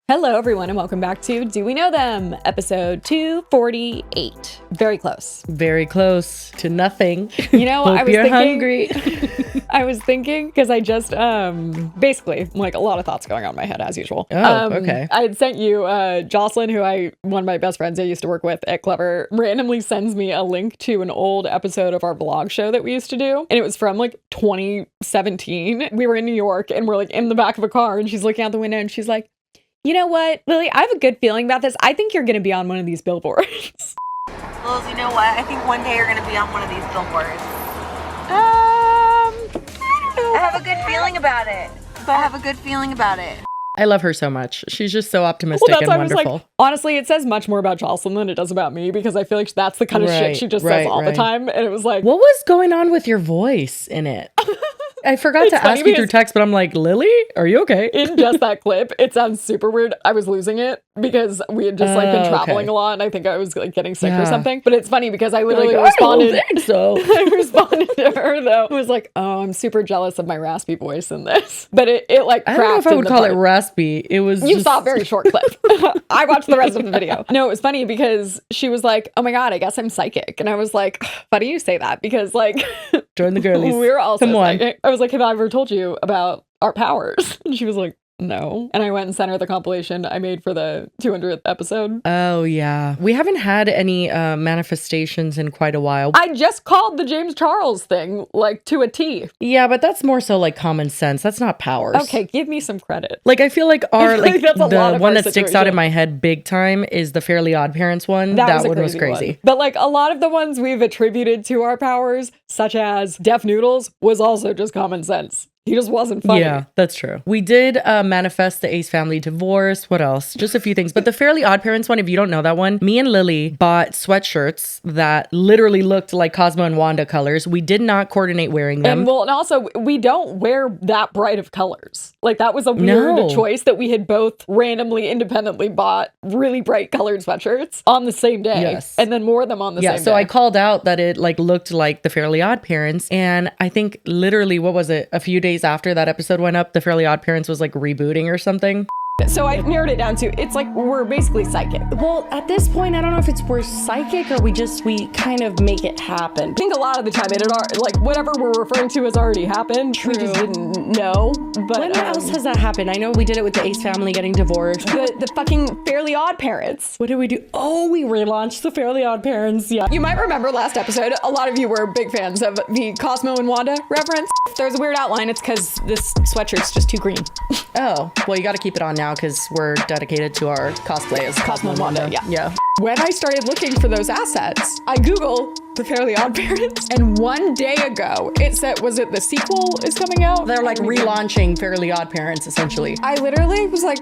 Hello, everyone, and welcome back to Do We Know Them? Episode 248. Very close. Very close to nothing. You know, Hope you're hungry. I was thinking, because I just, basically, like, a lot of thoughts going on in my head, as usual. Oh, okay. I had sent you, Jocelyn, one of my best friends I used to work with at Clever, randomly sends me a link to an old episode of our vlog show that we used to do. And it was from, like, 2017. We were in New York, and we're, like, in the back of a car, and she's looking out the window, and she's like, you know what, Lily, I have a good feeling about this. I think you're going to be on one of these billboards. Liz, you know what? I think one day you're going to be on one of these billboards. I don't know. I have a good feeling about it. I love her so much. She's just so optimistic and wonderful. Like, honestly, it says much more about Jocelyn than it does about me, because I feel like that's the kind of shit she just says all the time. And it was like, what was going on with your voice in it? I forgot to ask you through text, but I'm like, Lily, are you okay? In just that clip, it sounds super weird. I was losing it because we had just like been traveling a lot, and I think I was like getting sick or something. But it's funny because I literally responded. I don't think so. I responded to her though. I was like, oh, I'm super jealous of my raspy voice in this. But it like I don't know if I would call it raspy. It was You saw a very short clip. I watched the rest of the video. No, it was funny because she was like, oh my God, I guess I'm psychic. And I was like, why do you say that? Because like join the girlies. We're also psychic. I was like, have I ever told you about our powers? And she was like, no. And I went and sent her the compilation I made for the 200th episode. Oh, yeah. We haven't had any manifestations in quite a while. I just called the James Charles thing, like, to a T. Yeah, but that's more so like common sense. That's not powers. Okay, give me some credit. Like, I feel like our, like, the one that sticks out in situation. my head big time is the Fairly Odd Parents one. That one was crazy. One. But, like, a lot of the ones we've attributed to our powers, such as Deaf Noodles, was also just common sense. He just wasn't funny. Yeah, that's true. We did manifest the Ace family divorce. What else? Just a few things. But the Fairly Odd Parents one, if you don't know that one, me and Lily bought sweatshirts that literally looked like Cosmo and Wanda colors. We did not coordinate wearing them. And also, we don't wear that bright of colors. Like, that was a weird choice that we had both randomly, independently bought really bright colored sweatshirts on the same day. Yes. And then more of them on the same day. Yeah, so I called out that it like looked like the Fairly Odd Parents. And I think literally, what was it? A few days after that episode went up, the Fairly Odd Parents was like rebooting or something. So I narrowed it down to, it's like we're basically psychic. Well, at this point, I don't know if we're psychic or we kind of make it happen. I think a lot of the time like whatever we're referring to has already happened. True. We just didn't know. But when else has that happened? I know we did it with the Ace family getting divorced. The fucking Fairly Odd Parents. What did we do? Oh, we relaunched the Fairly Odd Parents. Yeah. You might remember last episode, a lot of you were big fans of the Cosmo and Wanda reference. If there's a weird outline, it's because this sweatshirt's just too green. Oh, well, you got to keep it on now because we're dedicated to our cosplay as Cosmo and Wanda. Yeah. When I started looking for those assets, I Googled the Fairly Odd Parents, and one day ago, it said, was it the sequel is coming out? They're like relaunching Fairly Odd Parents, essentially. I literally was like,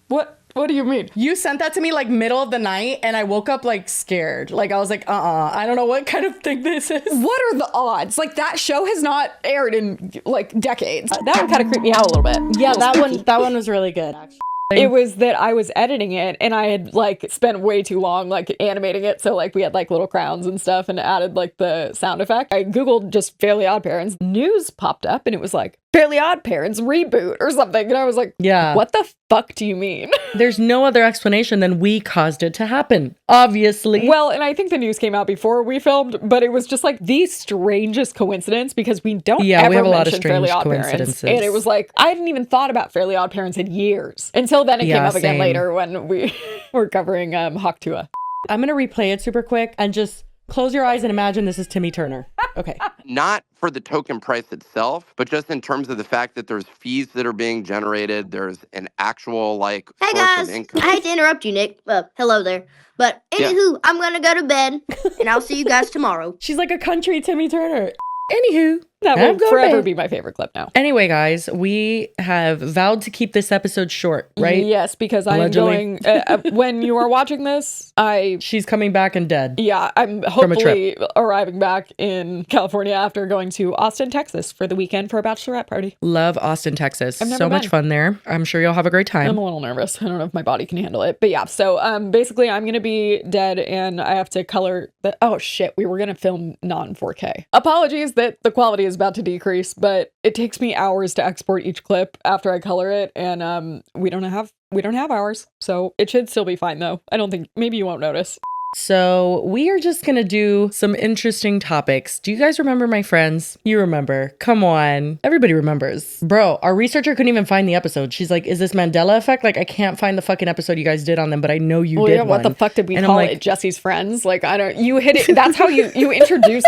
what? What do you mean? You sent that to me like middle of the night, and I woke up like scared. Like I was like, I don't know what kind of thing this is. What are the odds? Like that show has not aired in like decades. That one kind of creeped me out a little bit. Yeah, that one was really good, actually. It was that I was editing it and I had like spent way too long like animating it. So like we had like little crowns and stuff and added like the sound effect. I Googled just Fairly Odd Parents. News popped up and it was like Fairly Odd Parents reboot or something. And I was like, yeah, what the fuck do you mean? There's no other explanation than we caused it to happen, obviously. Well, and I think the news came out before we filmed, but it was just like the strangest coincidence because we don't ever we have a lot of mention Fairly Odd Parents. And it was like, I hadn't even thought about Fairly Odd Parents in years. Until then it came up again later when we were covering Haktua. I'm going to replay it super quick and just close your eyes and imagine this is Timmy Turner. Okay. Not for the token price itself, but just in terms of the fact that there's fees that are being generated. There's an actual like hey source guys, of income. I hate to interrupt you, Nick. Hello there. But anywho, I'm going to go to bed and I'll see you guys tomorrow. She's like a country Timmy Turner. Anywho, that will forever be my favorite clip now. Anyway, guys, we have vowed to keep this episode short, right? Yes, because I'm going, when you are watching this, she's coming back and dead. Yeah, I'm hopefully arriving back in California after going to Austin, Texas for the weekend for a bachelorette party. Love Austin, Texas. So much fun there. I'm sure you'll have a great time. I'm a little nervous. I don't know if my body can handle it. But yeah, so basically I'm going to be dead and I have to color the, oh shit, we were going to film non 4K. Apologies that the quality is is about to decrease, but it takes me hours to export each clip after I color it, and we don't have hours, so it should still be fine though. I don't think, maybe you won't notice. So we are just gonna do some interesting topics. Do you guys remember my friends? You remember. Come on. Everybody remembers. Bro, our researcher couldn't even find the episode. She's like, is this Mandela effect? Like, I can't find the fucking episode you guys did on them, but I know you did yeah, what one. the fuck did we And call I'm like, it? Jesse's friends? Like, I don't, you hit it. That's how you introduce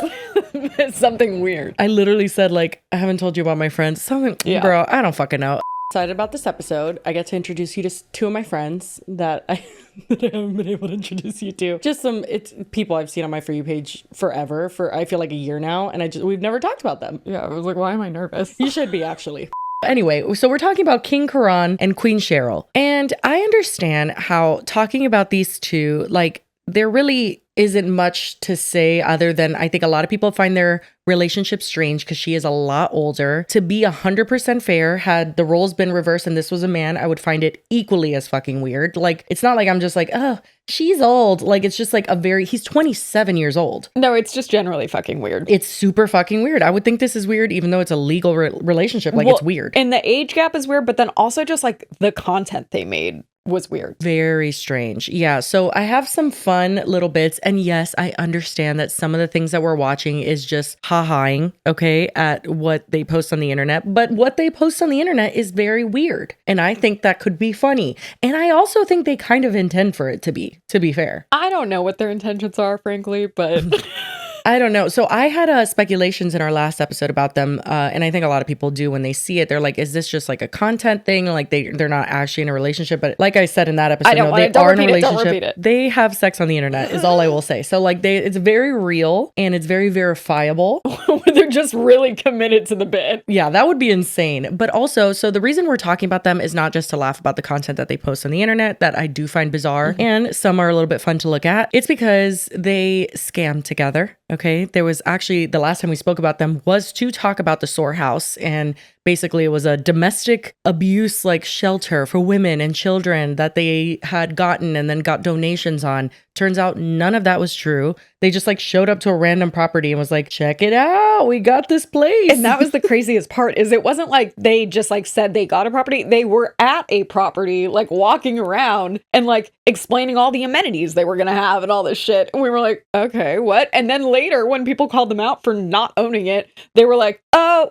something weird. I literally said, like, I haven't told you about my friends. Something, Yeah. bro, I don't fucking know. Excited about this episode. I get to introduce you to two of my friends that I haven't been able to introduce you to. Just it's people I've seen on my For You page forever, for I feel like a year now, and we've never talked about them. Yeah, I was like, why am I nervous? You should be, actually. Anyway, so we're talking about King Karan and Queen Cheryl. And I understand how talking about these two, like, there really isn't much to say other than I think a lot of people find their relationship strange because she is a lot older. To be 100% fair, had the roles been reversed and this was a man, I would find it equally as fucking weird. Like, it's not like I'm just like, oh, she's old. Like, it's just like he's 27 years old. No, it's just generally fucking weird. It's super fucking weird. I would think this is weird even though it's a legal relationship. Like, it's weird. And the age gap is weird, but then also just like the content they made was weird. Very strange. Yeah. So I have some fun little bits. And yes, I understand that some of the things that we're watching is just ha-haing, okay, at what they post on the internet. But what they post on the internet is very weird. And I think that could be funny. And I also think they kind of intend for it to be fair. I don't know what their intentions are, frankly, but... I don't know. So I had speculations in our last episode about them. And I think a lot of people do when they see it. They're like, is this just like a content thing? Like they're not actually in a relationship. But like I said in that episode, no, they are in a relationship. They have sex on the internet is all I will say. So like it's very real and it's very verifiable. They're just really committed to the bit. Yeah, that would be insane. But also, so the reason we're talking about them is not just to laugh about the content that they post on the internet that I do find bizarre. And some are a little bit fun to look at. It's because they scam together. Okay, there was actually, the last time we spoke about them was to talk about the Soar House, and basically it was a domestic abuse like shelter for women and children that they had gotten and then got donations on. Turns out none of that was true. They just like showed up to a random property and was like, check it out, we got this place. And that was the craziest part, is it wasn't like they just like said they got a property. They were at a property, like walking around and like explaining all the amenities they were gonna have and all this shit. And we were like, okay, what? And then later when people called them out for not owning it, they were like,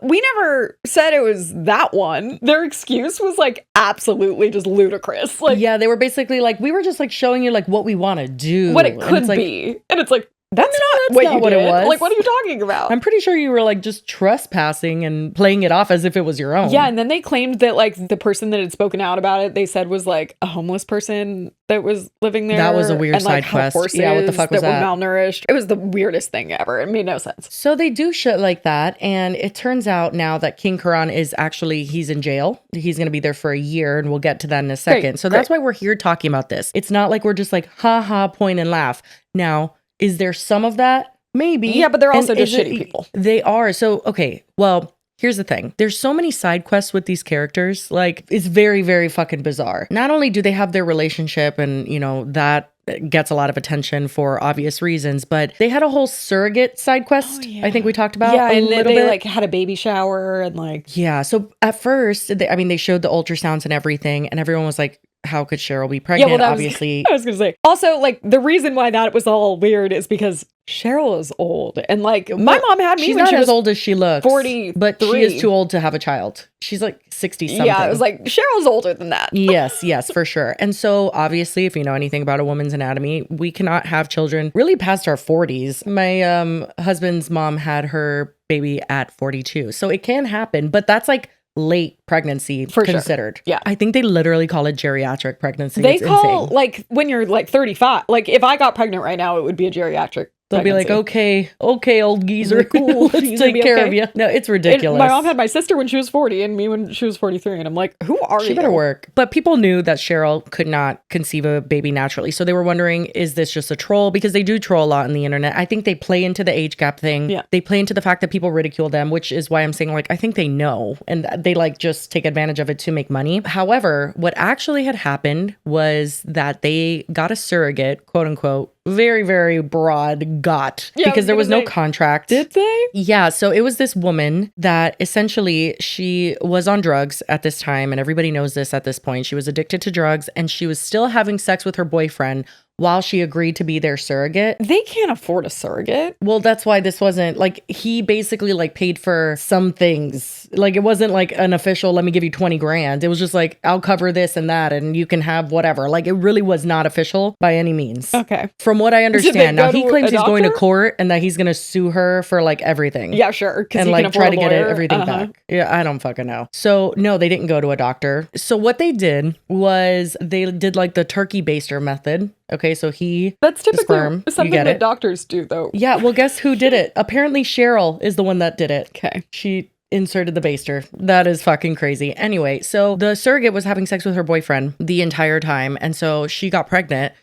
we never said it was that one. Their excuse was like absolutely just ludicrous. Like, yeah, they were basically like, we were just like showing you like what we want to do, what it could be. And it's like, that's not what it was. Like, what are you talking about? I'm pretty sure you were like just trespassing and playing it off as if it was your own. Yeah, and then they claimed that like the person that had spoken out about it, they said was like a homeless person that was living there. That was a weird and, like, side quest. Horses Yeah, what the fuck was that? Were malnourished. It was the weirdest thing ever. It made no sense. So they do shit like that, and it turns out now that King Karan is actually, he's in jail. He's going to be there for a year, and we'll get to that in a second. So that's why we're here talking about this. It's not like we're just like, ha ha, point and laugh. Now, is there some of that? Maybe. Yeah, but they're also just shitty people. They are. So, okay, well, here's the thing. There's so many side quests with these characters. Like, it's very, very fucking bizarre. Not only do they have their relationship and, you know, that gets a lot of attention for obvious reasons, but they had a whole surrogate side quest. I think we talked about a little they bit. like had a baby shower and like. Yeah. So at first, they showed the ultrasounds and everything, and everyone was like, how could Cheryl be pregnant? Yeah, well, obviously. I was going to say. Also, like, the reason why that was all weird is because Cheryl is old. And, like, my mom had me she's when not she was as old as she looks. 43. But she is too old to have a child. She's like 60 something. Yeah, I was like, Cheryl's older than that. Yes, for sure. And so, obviously, if you know anything about a woman's anatomy, we cannot have children really past our 40s. My husband's mom had her baby at 42. So it can happen, but that's like late pregnancy for considered. Sure. Yeah. I think they literally call it geriatric pregnancy. They call, like, when you're like 35, like if I got pregnant right now, it would be a geriatric They'll pregnancy. Be like, okay, old geezer, cool. let's take care of you. No, it's ridiculous. My mom had my sister when she was 40 and me when she was 43. And I'm like, who are you? She better work. But people knew that Cheryl could not conceive a baby naturally. So they were wondering, is this just a troll? Because they do troll a lot on the internet. I think they play into the age gap thing. Yeah. They play into the fact that people ridicule them, which is why I'm saying, like, I think they know. And they like just take advantage of it to make money. However, what actually had happened was that they got a surrogate, quote unquote, very, very broad got Yeah, I because was there was gonna no say, contract. Did they? Yeah, so it was this woman that essentially she was on drugs at this time, and everybody knows this at this point. She was addicted to drugs, and she was still having sex with her boyfriend while she agreed to be their surrogate. They can't afford a surrogate. Well, that's why this wasn't like he basically like paid for some things. Like it wasn't like an official, let me give you 20 grand. It was just like, I'll cover this and that and you can have whatever. Like it really was not official by any means. Okay. From what I understand. Now he go to claims a he's going to doctor? court and that he's going to sue her for like everything. Yeah, sure. Because And he like can try afford to a get lawyer. everything back. Yeah, I don't fucking know. So no, they didn't go to a doctor. So what they did was they did like the turkey baster method. Okay, so That's the typically sperm, you something get that it? doctors do, though. Yeah, well, guess who did it? Apparently Cheryl is the one that did it. Okay. She inserted the baster. That is fucking crazy. Anyway, so the surrogate was having sex with her boyfriend the entire time. And so she got pregnant,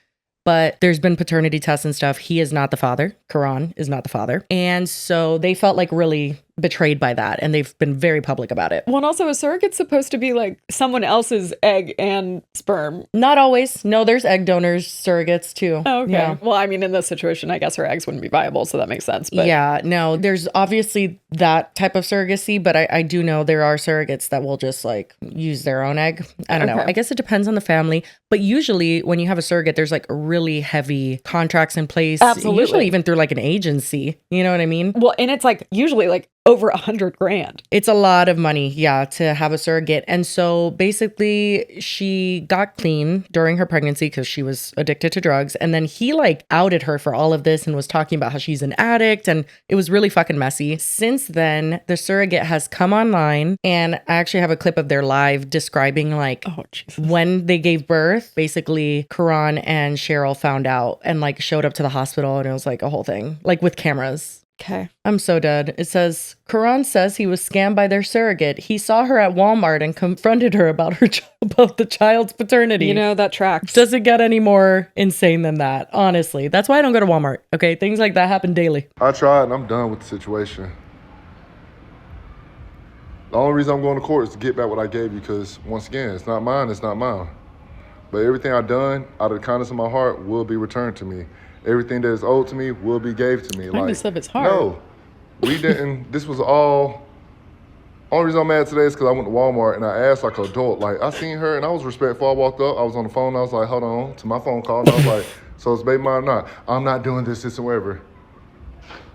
but there's been paternity tests and stuff. He is not the father. Karan is not the father. And so they felt like really betrayed by that. And they've been very public about it. Well, and also a surrogate's supposed to be like someone else's egg and sperm. Not always. No, there's egg donors, surrogates too. Oh, okay. Yeah. Well, I mean, in this situation, I guess her eggs wouldn't be viable, so that makes sense. But Yeah, no, there's obviously that type of surrogacy, but I do know there are surrogates that will just like use their own egg. I don't know. Okay. I guess it depends on the family, but usually when you have a surrogate, there's like really heavy contracts in place. Absolutely. Usually even through like an agency. You know what I mean? Well, and it's like usually like over 100 grand. It's a lot of money, yeah, to have a surrogate. And so basically she got clean during her pregnancy because she was addicted to drugs. And then he like outed her for all of this and was talking about how she's an addict. And it was really fucking messy. Since then, the surrogate has come online and I actually have a clip of their live describing like Oh, Jesus. when they gave birth. Basically, Karan and Cheryl found out and like showed up to the hospital and it was like a whole thing, like with cameras. Okay. I'm so dead. It says, Karan says he was scammed by their surrogate. He saw her at Walmart and confronted her about about the child's paternity. You know, that tracks. Doesn't get any more insane than that, honestly. That's why I don't go to Walmart, okay? Things like that happen daily. I tried and I'm done with the situation. The only reason I'm going to court is to get back what I gave you because, once again, it's not mine, it's not mine. But everything I've done out of the kindness of my heart will be returned to me. Everything that is owed to me will be gave to me. Kindness of his heart. No, we didn't. This was all. Only reason I'm mad today is because I went to Walmart and I asked like an adult. Like I seen her and I was respectful. I walked up. I was on the phone. I was like, hold on to my phone call. And I was like, so it's baby mine or not? I'm not doing this and whatever.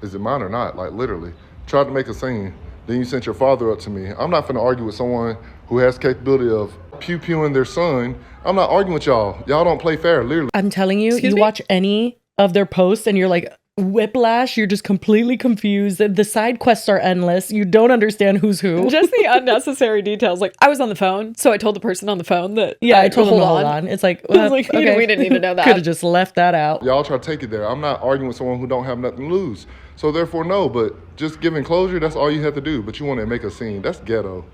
Is it mine or not? Like literally. Tried to make a scene. Then you sent your father up to me. I'm not finna argue with someone who has capability of pew-pewing their son. I'm not arguing with y'all. Y'all don't play fair, literally. I'm telling you, Excuse you me? watch any of their posts and you're like, whiplash, you're just completely confused. The side quests are endless. You don't understand who's who. Just the unnecessary details. Like, I was on the phone, so I told the person on the phone that. Yeah, I told them to hold on. It's like, I was like, you know, we didn't need to know that. Could have just left that out. Y'all try to take it there. I'm not arguing with someone who don't have nothing to lose. So therefore, no, but just giving closure, that's all you have to do. But you want to make a scene. That's ghetto.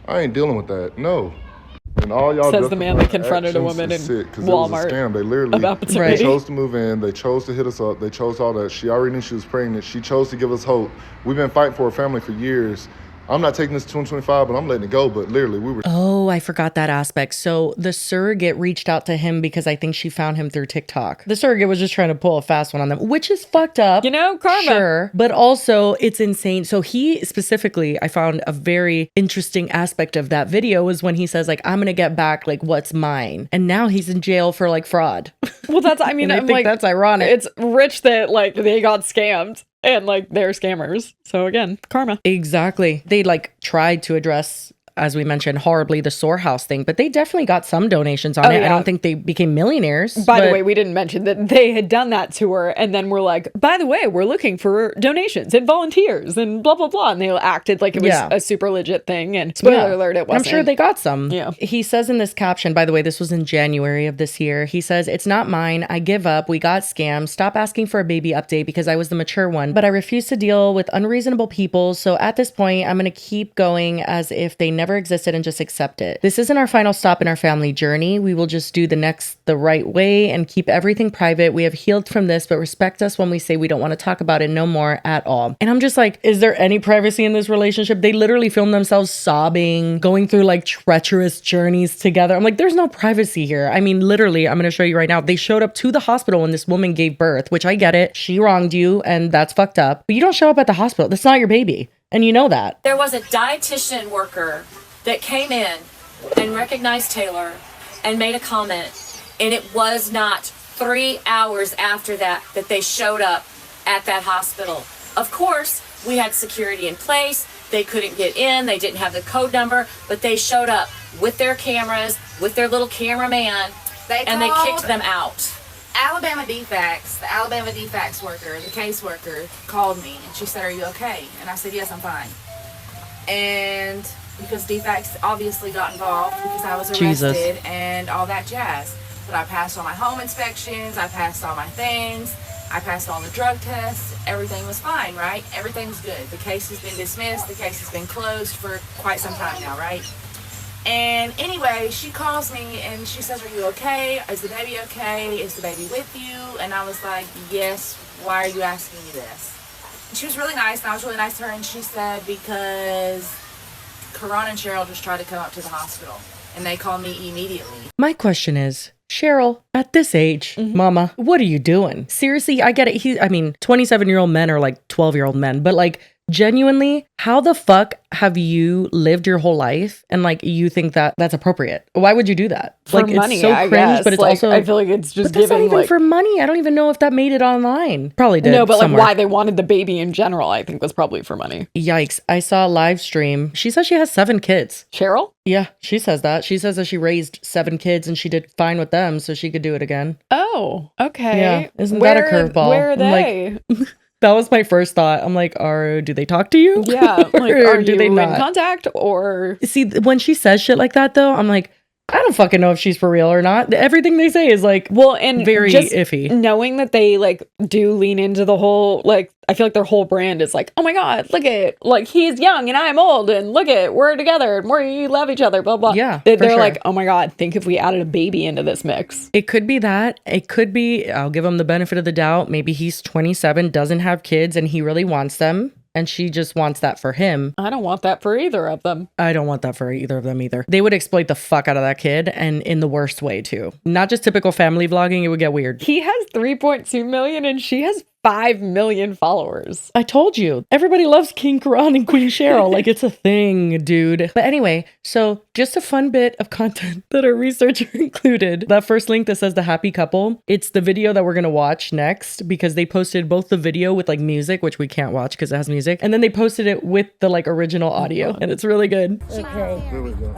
I ain't dealing with that. No. And all y'all Says the man that justified confronted a actions woman is in sick, 'cause it was a Walmart scam. They literally about they paternity. chose to move in. They chose to hit us up. They chose all that. She already knew she was pregnant. She chose to give us hope. We've been fighting for a family for years. I'm not taking this to 2025, but I'm letting it go. But literally, we were. Oh, I forgot that aspect. So the surrogate reached out to him because I think she found him through TikTok. The surrogate was just trying to pull a fast one on them, which is fucked up. You know, karma. Sure. But also, it's insane. So he specifically, I found a very interesting aspect of that video was when he says, like, I'm going to get back, like, what's mine. And now he's in jail for, like, fraud. Well, that's, I mean, And I I'm think like, that's ironic. It's rich that, like, they got scammed and, like, they're scammers. So, again, karma. Exactly. They like tried to address, as we mentioned, horribly the Sorehouse thing, but they definitely got some donations on Oh, it. yeah. I don't think they became millionaires. By the but- way, we didn't mention that they had done that to her, and then we're like, by the way, we're looking for donations and volunteers and blah, blah, blah. And they acted like it was Yeah. a super legit thing. And spoiler Yeah. alert, it wasn't. I'm sure they got some. Yeah. He says in this caption, by the way, this was in January of this year. He says, it's not mine. I give up. We got scammed. Stop asking for a baby update because I was the mature one, but I refuse to deal with unreasonable people. So at this point, I'm going to keep going as if they never never existed and just accept it. This isn't our final stop in our family journey. We will just do the next the right way and keep everything private. We have healed from this, but respect us when we say we don't want to talk about it no more at all. And I'm just like, is there any privacy in this relationship? They literally film themselves sobbing, going through like treacherous journeys together. I'm like, there's no privacy here. I mean, literally, I'm going to show you right now. They showed up to the hospital when this woman gave birth, which I get it. She wronged you and that's fucked up. But you don't show up at the hospital. That's not your baby. And you know that. There was a dietitian worker that came in and recognized Taylor and made a comment. And it was not 3 hours after that they showed up at that hospital. Of course, we had security in place. They couldn't get in. They didn't have the code number, but they showed up with their cameras, with their little cameraman, and they kicked them out. Alabama DFACS, the Alabama DFACS worker, the caseworker, called me and she said, "Are you okay?" And I said, "Yes, I'm fine." And because DFACS obviously got involved because I was arrested and all that jazz. But I passed all my home inspections, I passed all my things, I passed all the drug tests, everything was fine, right? Everything's good. The case has been dismissed, the case has been closed for quite some time now, right? And anyway, she calls me and she says, "Are you okay? Is the baby okay? Is the baby with you?" And I was like, "Yes, why are you asking me this?" And she was really nice, and I was really nice to her, and she said, "Because Karan and Cheryl just tried to come up to the hospital, and they called me immediately." My question is, Cheryl, at this age, mama, what are you doing? Seriously, I get it. 27-year-old men are like 12-year-old men, but like, genuinely, how the fuck have you lived your whole life and like you think that that's appropriate? Why would you do that? For like money, it's so I cringe, guess. but it's like, also I feel like it's just but that's giving not even like for money. I don't even know if that made it online. Probably did. no, but somewhere. like why they wanted the baby in general, I think was probably for money. Yikes! I saw a live stream. She says she has 7 kids. Cheryl? Yeah, she says that. She says that she raised 7 kids and she did fine with them, so she could do it again. Oh, okay. Yeah, isn't that a curveball? Where are I'm they? like, that was my first thought. I'm like, do they talk to you? Yeah, like, are do you they in not? contact or? See, when she says shit like that, though, I'm like, I don't fucking know if she's for real or not. Everything they say is like, Well, and very just iffy. knowing that they like do lean into the whole like, I feel like their whole brand is like, oh my god, look at like he's young and I'm old and look at we're together and we love each other, blah blah. Yeah, they're for sure. like, oh my god, think if we added a baby into this mix. It could be that. It could be, I'll give him the benefit of the doubt. Maybe he's 27, doesn't have kids, and he really wants them. And she just wants that for him. I don't want that for either of them. I don't want that for either of them either. They would exploit the fuck out of that kid, and in the worst way too. Not just typical family vlogging, it would get weird. He has 3.2 million and she has 5 million followers. I told you, everybody loves King Karan and Queen Cheryl. Like, it's a thing, dude. But anyway, so just a fun bit of content that our researcher included. That first link that says the happy couple, it's the video that we're gonna watch next, because they posted both the video with like music, which we can't watch because it has music, and then they posted it with the like original audio, and it's really good. Okay, here we go.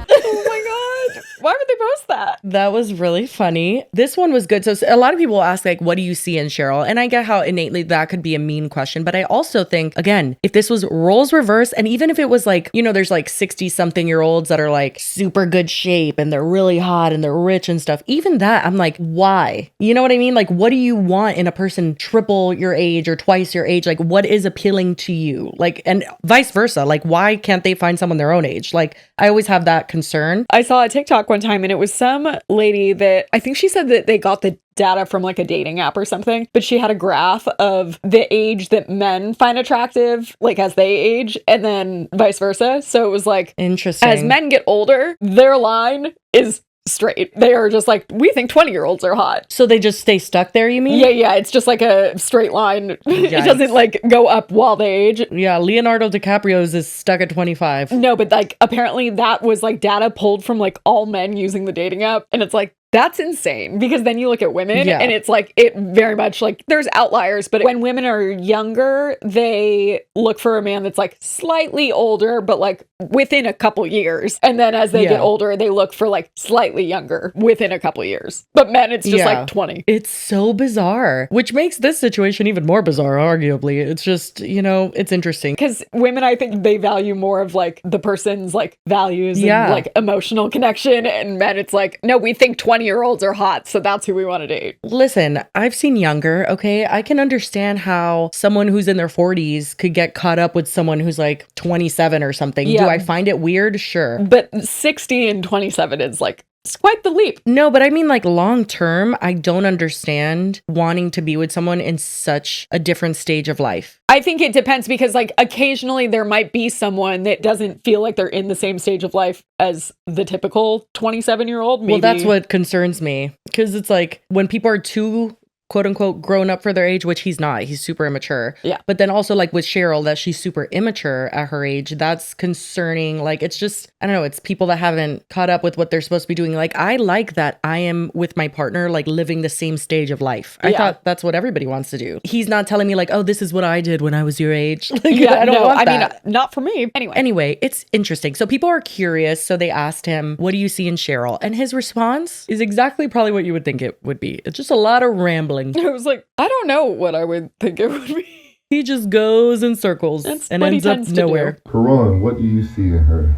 Oh my god. Why would they post that? That was really funny. This one was good. So a lot of people ask like, what do you see in Cheryl? And I get how innately that could be a mean question. But I also think, again, if this was roles reversed, and even if it was like, you know, there's like 60 something year olds that are like super good shape and they're really hot and they're rich and stuff. Even that, I'm like, why? You know what I mean? Like, what do you want in a person triple your age or twice your age? Like, what is appealing to you? Like, and vice versa. Like, why can't they find someone their own age? Like, I always have that concern. I saw a TikTok one time and it was some lady that I think she said that they got the data from like a dating app or something, but she had a graph of the age that men find attractive, like as they age, and then vice versa. So it was like, interesting. As men get older, their line is straight. They are just like, we think 20-year-olds are hot. So they just stay stuck there, you mean? Yeah, it's just like a straight line. It Yikes. doesn't like go up while they age. Yeah, Leonardo DiCaprio's is stuck at 25. No, but like apparently that was like data pulled from like all men using the dating app, and it's like, that's insane, because then you look at women and it's like, it very much like there's outliers, but when women are younger, they look for a man that's like slightly older, but like within a couple years. And then as they get older, they look for like slightly younger within a couple years. But men, it's just like 20. It's so bizarre, which makes this situation even more bizarre, arguably. It's just, you know, it's interesting. Because women, I think they value more of like the person's like values and like emotional connection. And men, it's like, no, we think 20 20-year-olds are hot, so that's who we want to date. Listen, I've seen younger, okay? I can understand how someone who's in their 40s could get caught up with someone who's like 27 or something. Yeah. Do I find it weird? Sure. But 60 and 27 is like, it's quite the leap. No, but I mean like long term, I don't understand wanting to be with someone in such a different stage of life. I think it depends because like occasionally there might be someone that doesn't feel like they're in the same stage of life as the typical 27-year-old. Well, that's what concerns me because it's like when people are too quote unquote grown up for their age, which he's not. He's super immature. Yeah. But then also like with Cheryl, that she's super immature at her age. That's concerning. Like it's just, I don't know, it's people that haven't caught up with what they're supposed to be doing. Like I like that I am with my partner, like living the same stage of life. I thought that's what everybody wants to do. He's not telling me like, oh, this is what I did when I was your age. Like, I don't want that. Mean, not for me. Anyway, it's interesting. So people are curious. So they asked him, what do you see in Cheryl? And his response is exactly probably what you would think it would be. It's just a lot of rambling. I was like, I don't know what I would think it would be. He just goes in circles and ends up nowhere. Karan, what do you see in her?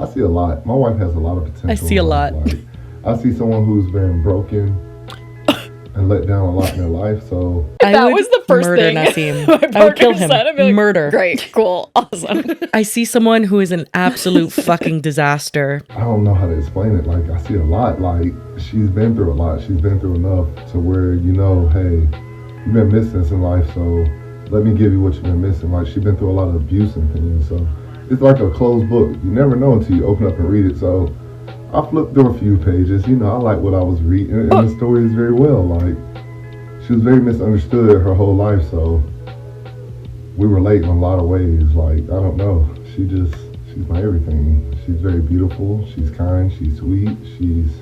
I see a lot. My wife has a lot of potential. I see a lot. Like, I see someone who's been broken and let down a lot in their life. So that was the first murder thing Nasim. I would kill him. Said, I'd be like, murder. Great, cool, awesome. I see someone who is an absolute fucking disaster. I don't know how to explain it. Like I see a lot. Like she's been through a lot. She's been through enough to where you know, hey, you've been missing this in life. So let me give you what you've been missing. Like she's been through a lot of abuse and things. So it's like a closed book. You never know until you open up and read it. So I flipped through a few pages. You know, I like what I was reading, and the story is very well. Like she was very misunderstood her whole life. So we relate in a lot of ways. Like I don't know. She's my everything. She's very beautiful. She's kind. She's sweet. She's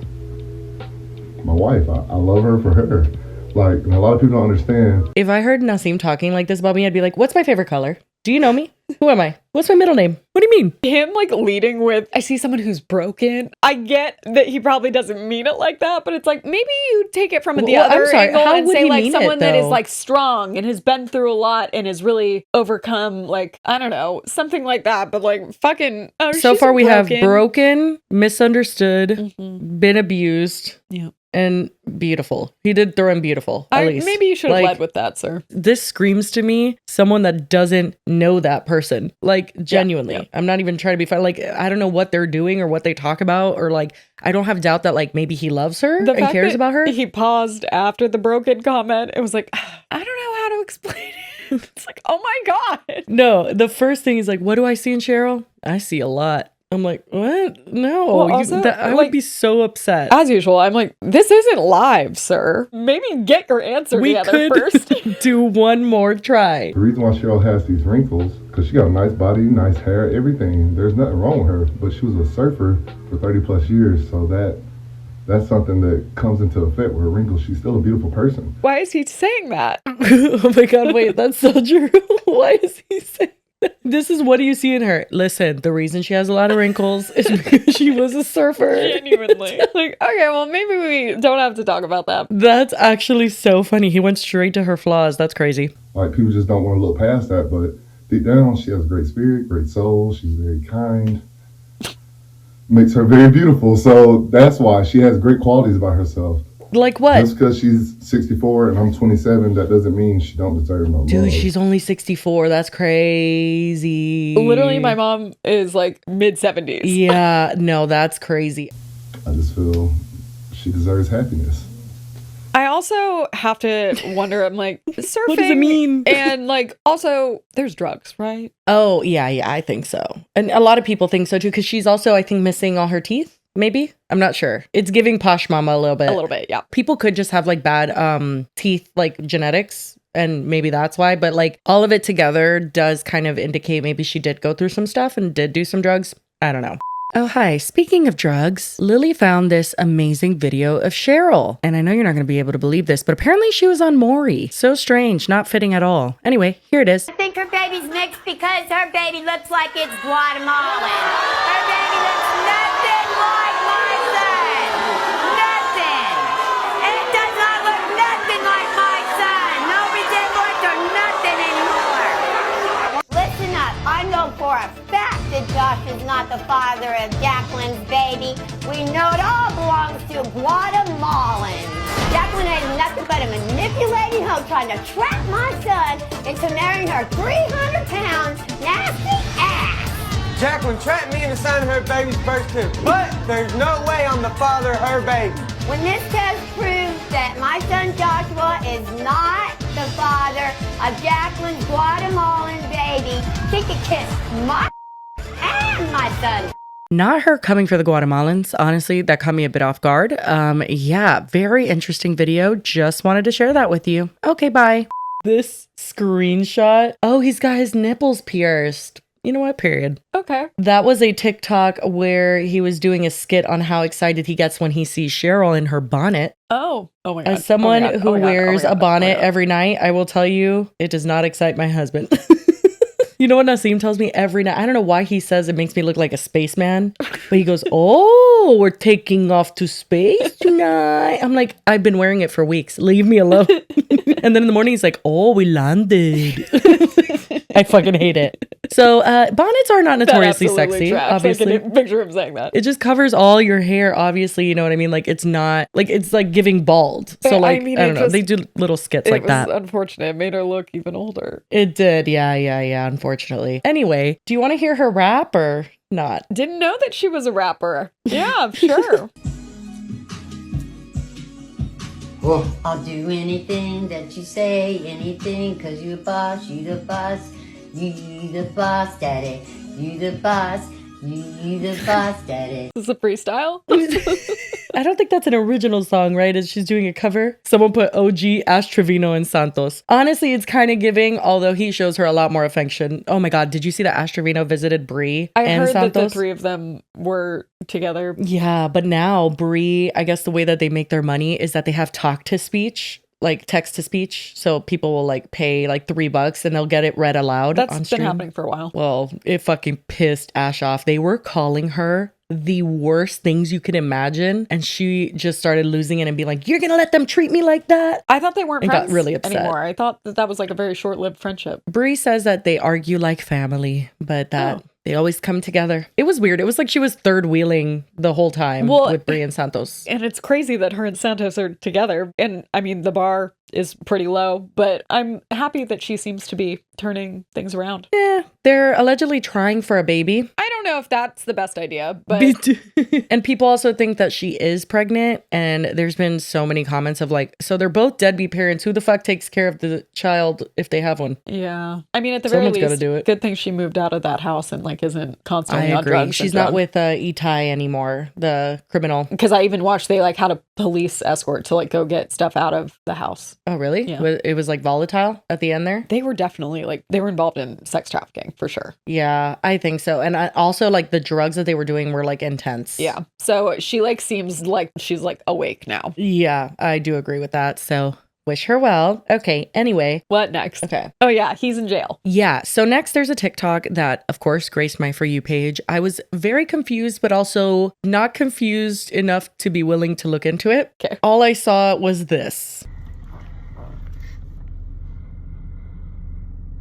my wife. I love her for her. Like, and a lot of people don't understand. If I heard Nasim talking like this about me, I'd be like, what's my favorite color? Do you know me? Who am I? What's my middle name? What do you mean? Him like leading with, I see someone who's broken. I get that he probably doesn't mean it like that, but it's like, maybe you take it from the other angle and say like someone that is like strong and has been through a lot and has really overcome like, I don't know, something like that. But like fucking, so far we have broken, misunderstood, been abused. Yeah. And beautiful. He did throw in beautiful, at least. Maybe you should have led with that, sir. This screams to me someone that doesn't know that person. Like, genuinely. Yeah. I'm not even trying to be funny. Like, I don't know what they're doing or what they talk about. Or, like, I don't have doubt that, like, maybe he loves her and cares about her. He paused after the broken comment. It was like, I don't know how to explain it. It's like, oh my God. No, the first thing is like, what do I see in Cheryl? I see a lot. I'm like, what? No, well, also, I would be so upset. As usual, I'm like, this isn't live, sir. Maybe get your answer together first. Do one more try. The reason why Cheryl has these wrinkles, because she got a nice body, nice hair, everything. There's nothing wrong with her, but she was a surfer for 30 plus years, so that's something that comes into effect with her wrinkles. She's still a beautiful person. Why is he saying that? Oh my God, wait, that's so true. Why is he saying that? This is what do you see in her? Listen, the reason she has a lot of wrinkles is because she was a surfer. Genuinely. Like, okay, well, maybe we don't have to talk about that. That's actually so funny. He went straight to her flaws. That's crazy. Like, people just don't want to look past that, but deep down, she has a great spirit, great soul. She's very kind. Makes her very beautiful. So that's why she has great qualities about herself. Like what? Just because she's 64 and I'm 27, that doesn't mean she don't deserve no love. Dude, she's only 64. That's crazy. Literally, my mom is like mid-70s. Yeah, no, that's crazy. I just feel she deserves happiness. I also have to wonder, I'm like, surfing. What does it mean? And like, also, there's drugs, right? Oh, yeah, I think so. And a lot of people think so too, because she's also, I think, missing all her teeth. Maybe? I'm not sure. It's giving posh mama a little bit. A little bit, yeah. People could just have like bad teeth, like genetics, and maybe that's why. But like all of it together does kind of indicate maybe she did go through some stuff and did do some drugs. I don't know. Oh, hi. Speaking of drugs, Lily found this amazing video of Cheryl. And I know you're not going to be able to believe this, but apparently she was on Maury. So strange, not fitting at all. Anyway, here it is. I think her baby's mixed because her baby looks like it's Guatemalan. Her baby looks nothing like my son. Nothing. It does not look nothing like my son. No resemblance or nothing anymore. Listen up. I know for a fact that Josh is not the father of Jacqueline's baby. We know it all belongs to a Guatemalan. Jacqueline is nothing but a manipulating hoe trying to trap my son into marrying her 300-pound nasty ass. Jacqueline trapped me into signing her baby's birth certificate, but there's no way I'm the father of her baby. When this test proves that my son Joshua is not the father of Jacqueline's Guatemalan baby, she can kiss my and my son. Not her coming for the Guatemalans. Honestly, that caught me a bit off guard. Yeah, very interesting video. Just wanted to share that with you. Okay, bye. This screenshot. Oh, he's got his nipples pierced. You know what? Period. Okay. That was a TikTok where he was doing a skit on how excited he gets when he sees Cheryl in her bonnet. Oh my God. As someone who wears a bonnet every night, I will tell you, it does not excite my husband. You know what Nassim tells me every night? I don't know why he says it makes me look like a spaceman, but he goes, "Oh, we're taking off to space tonight." I'm like, I've been wearing it for weeks. Leave me alone. And then in the morning, he's like, "Oh, we landed." I fucking hate it. So bonnets are not notoriously sexy, tracks. obviously. I can picture him saying that. It just covers all your hair, obviously, you know what I mean? Like, it's not, like, it's like giving bald. So, like, I don't know. They do little skits like that. It was unfortunate. It made her look even older. It did. Yeah, unfortunately. Anyway, do you want to hear her rap or not? Didn't know that she was a rapper. Yeah, sure. Oh. I'll do anything that you say, anything, cause you the boss, you the boss. You the boss, daddy. You the boss. You the boss, daddy. Is this a freestyle? I don't think that's an original song, right? As she's doing a cover. Someone put OG, Ash Trevino, and Santos. Honestly, it's kind of giving, although he shows her a lot more affection. Oh my God, did you see that Ash Trevino visited Brie and Santos? I heard that the three of them were together. Yeah, but now Brie, I guess the way that they make their money is that they have talk to speech. Like text to speech, so people will like pay like $3 and they'll get it read aloud. That's been happening for a while. Well, it fucking pissed Ash off. They were calling her the worst things you could imagine, and she just started losing it and being like, "You're gonna let them treat me like that?" I thought they weren't friends got really upset anymore. I thought that was like a very short-lived friendship. Brie says that they argue like family, but that they always come together. It was weird. It was like she was third wheeling the whole time with Brie and Santos. And it's crazy that her and Santos are together. And I mean, the bar is pretty low, but I'm happy that she seems to be turning things around. Yeah, they're allegedly trying for a baby. I don't know if that's the best idea, but... And people also think that she is pregnant, and there's been so many comments of like, so they're both deadbeat parents. Who the fuck takes care of the child if they have one? Yeah. I mean, at the Someone's very least, gotta do it. Good thing she moved out of that house and like isn't constantly I on agree. drugs. She's not with Itai anymore, the criminal. Because I even watched they like had a police escort to like go get stuff out of the house. Oh, really? Yeah. It was like volatile at the end there? They were definitely like, they were involved in sex trafficking for sure. Yeah, I think so. And also like the drugs that they were doing were like intense. Yeah. So she like seems like she's like awake now. Yeah, I do agree with that. So wish her well. Okay, anyway. What next? Okay. Oh yeah, he's in jail. Yeah, so next there's a TikTok that, of course, graced my For You page. I was very confused, but also not confused enough to be willing to look into it. Okay. All I saw was this.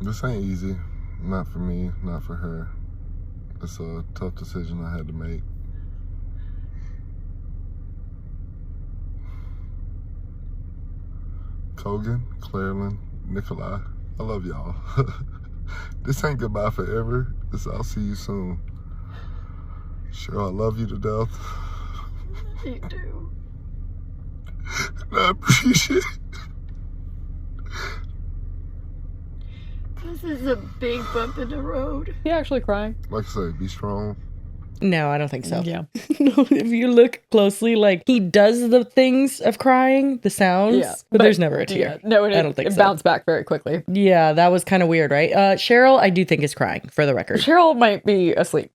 This ain't easy. Not for me, not for her. It's a tough decision I had to make. Kogan, Clairlyn, Nikolai, I love y'all. This ain't goodbye forever. I'll see you soon. Sure, I love you to death. You do. And I appreciate it. This is a big bump in the road. He actually crying. Like I say, be strong. No, I don't think so. Yeah. No, if you look closely, like he does the things of crying, the sounds, Yeah, but there's never a tear. Yeah. No, I don't think it so. bounced back very quickly. Yeah, that was kind of weird, right? Cheryl, I do think is crying, for the record. Cheryl might be asleep.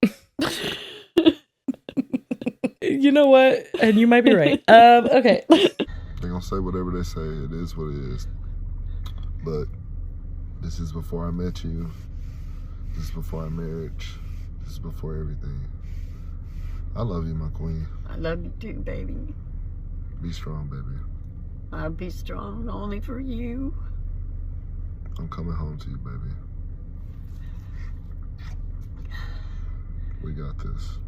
You know what? And you might be right. Okay. They're gonna say whatever they say. It is what it is. But this is before I met you. This is before our marriage. This is before everything. I love you, my queen. I love you too, baby. Be strong, baby. I'll be strong only for you. I'm coming home to you, baby. got this.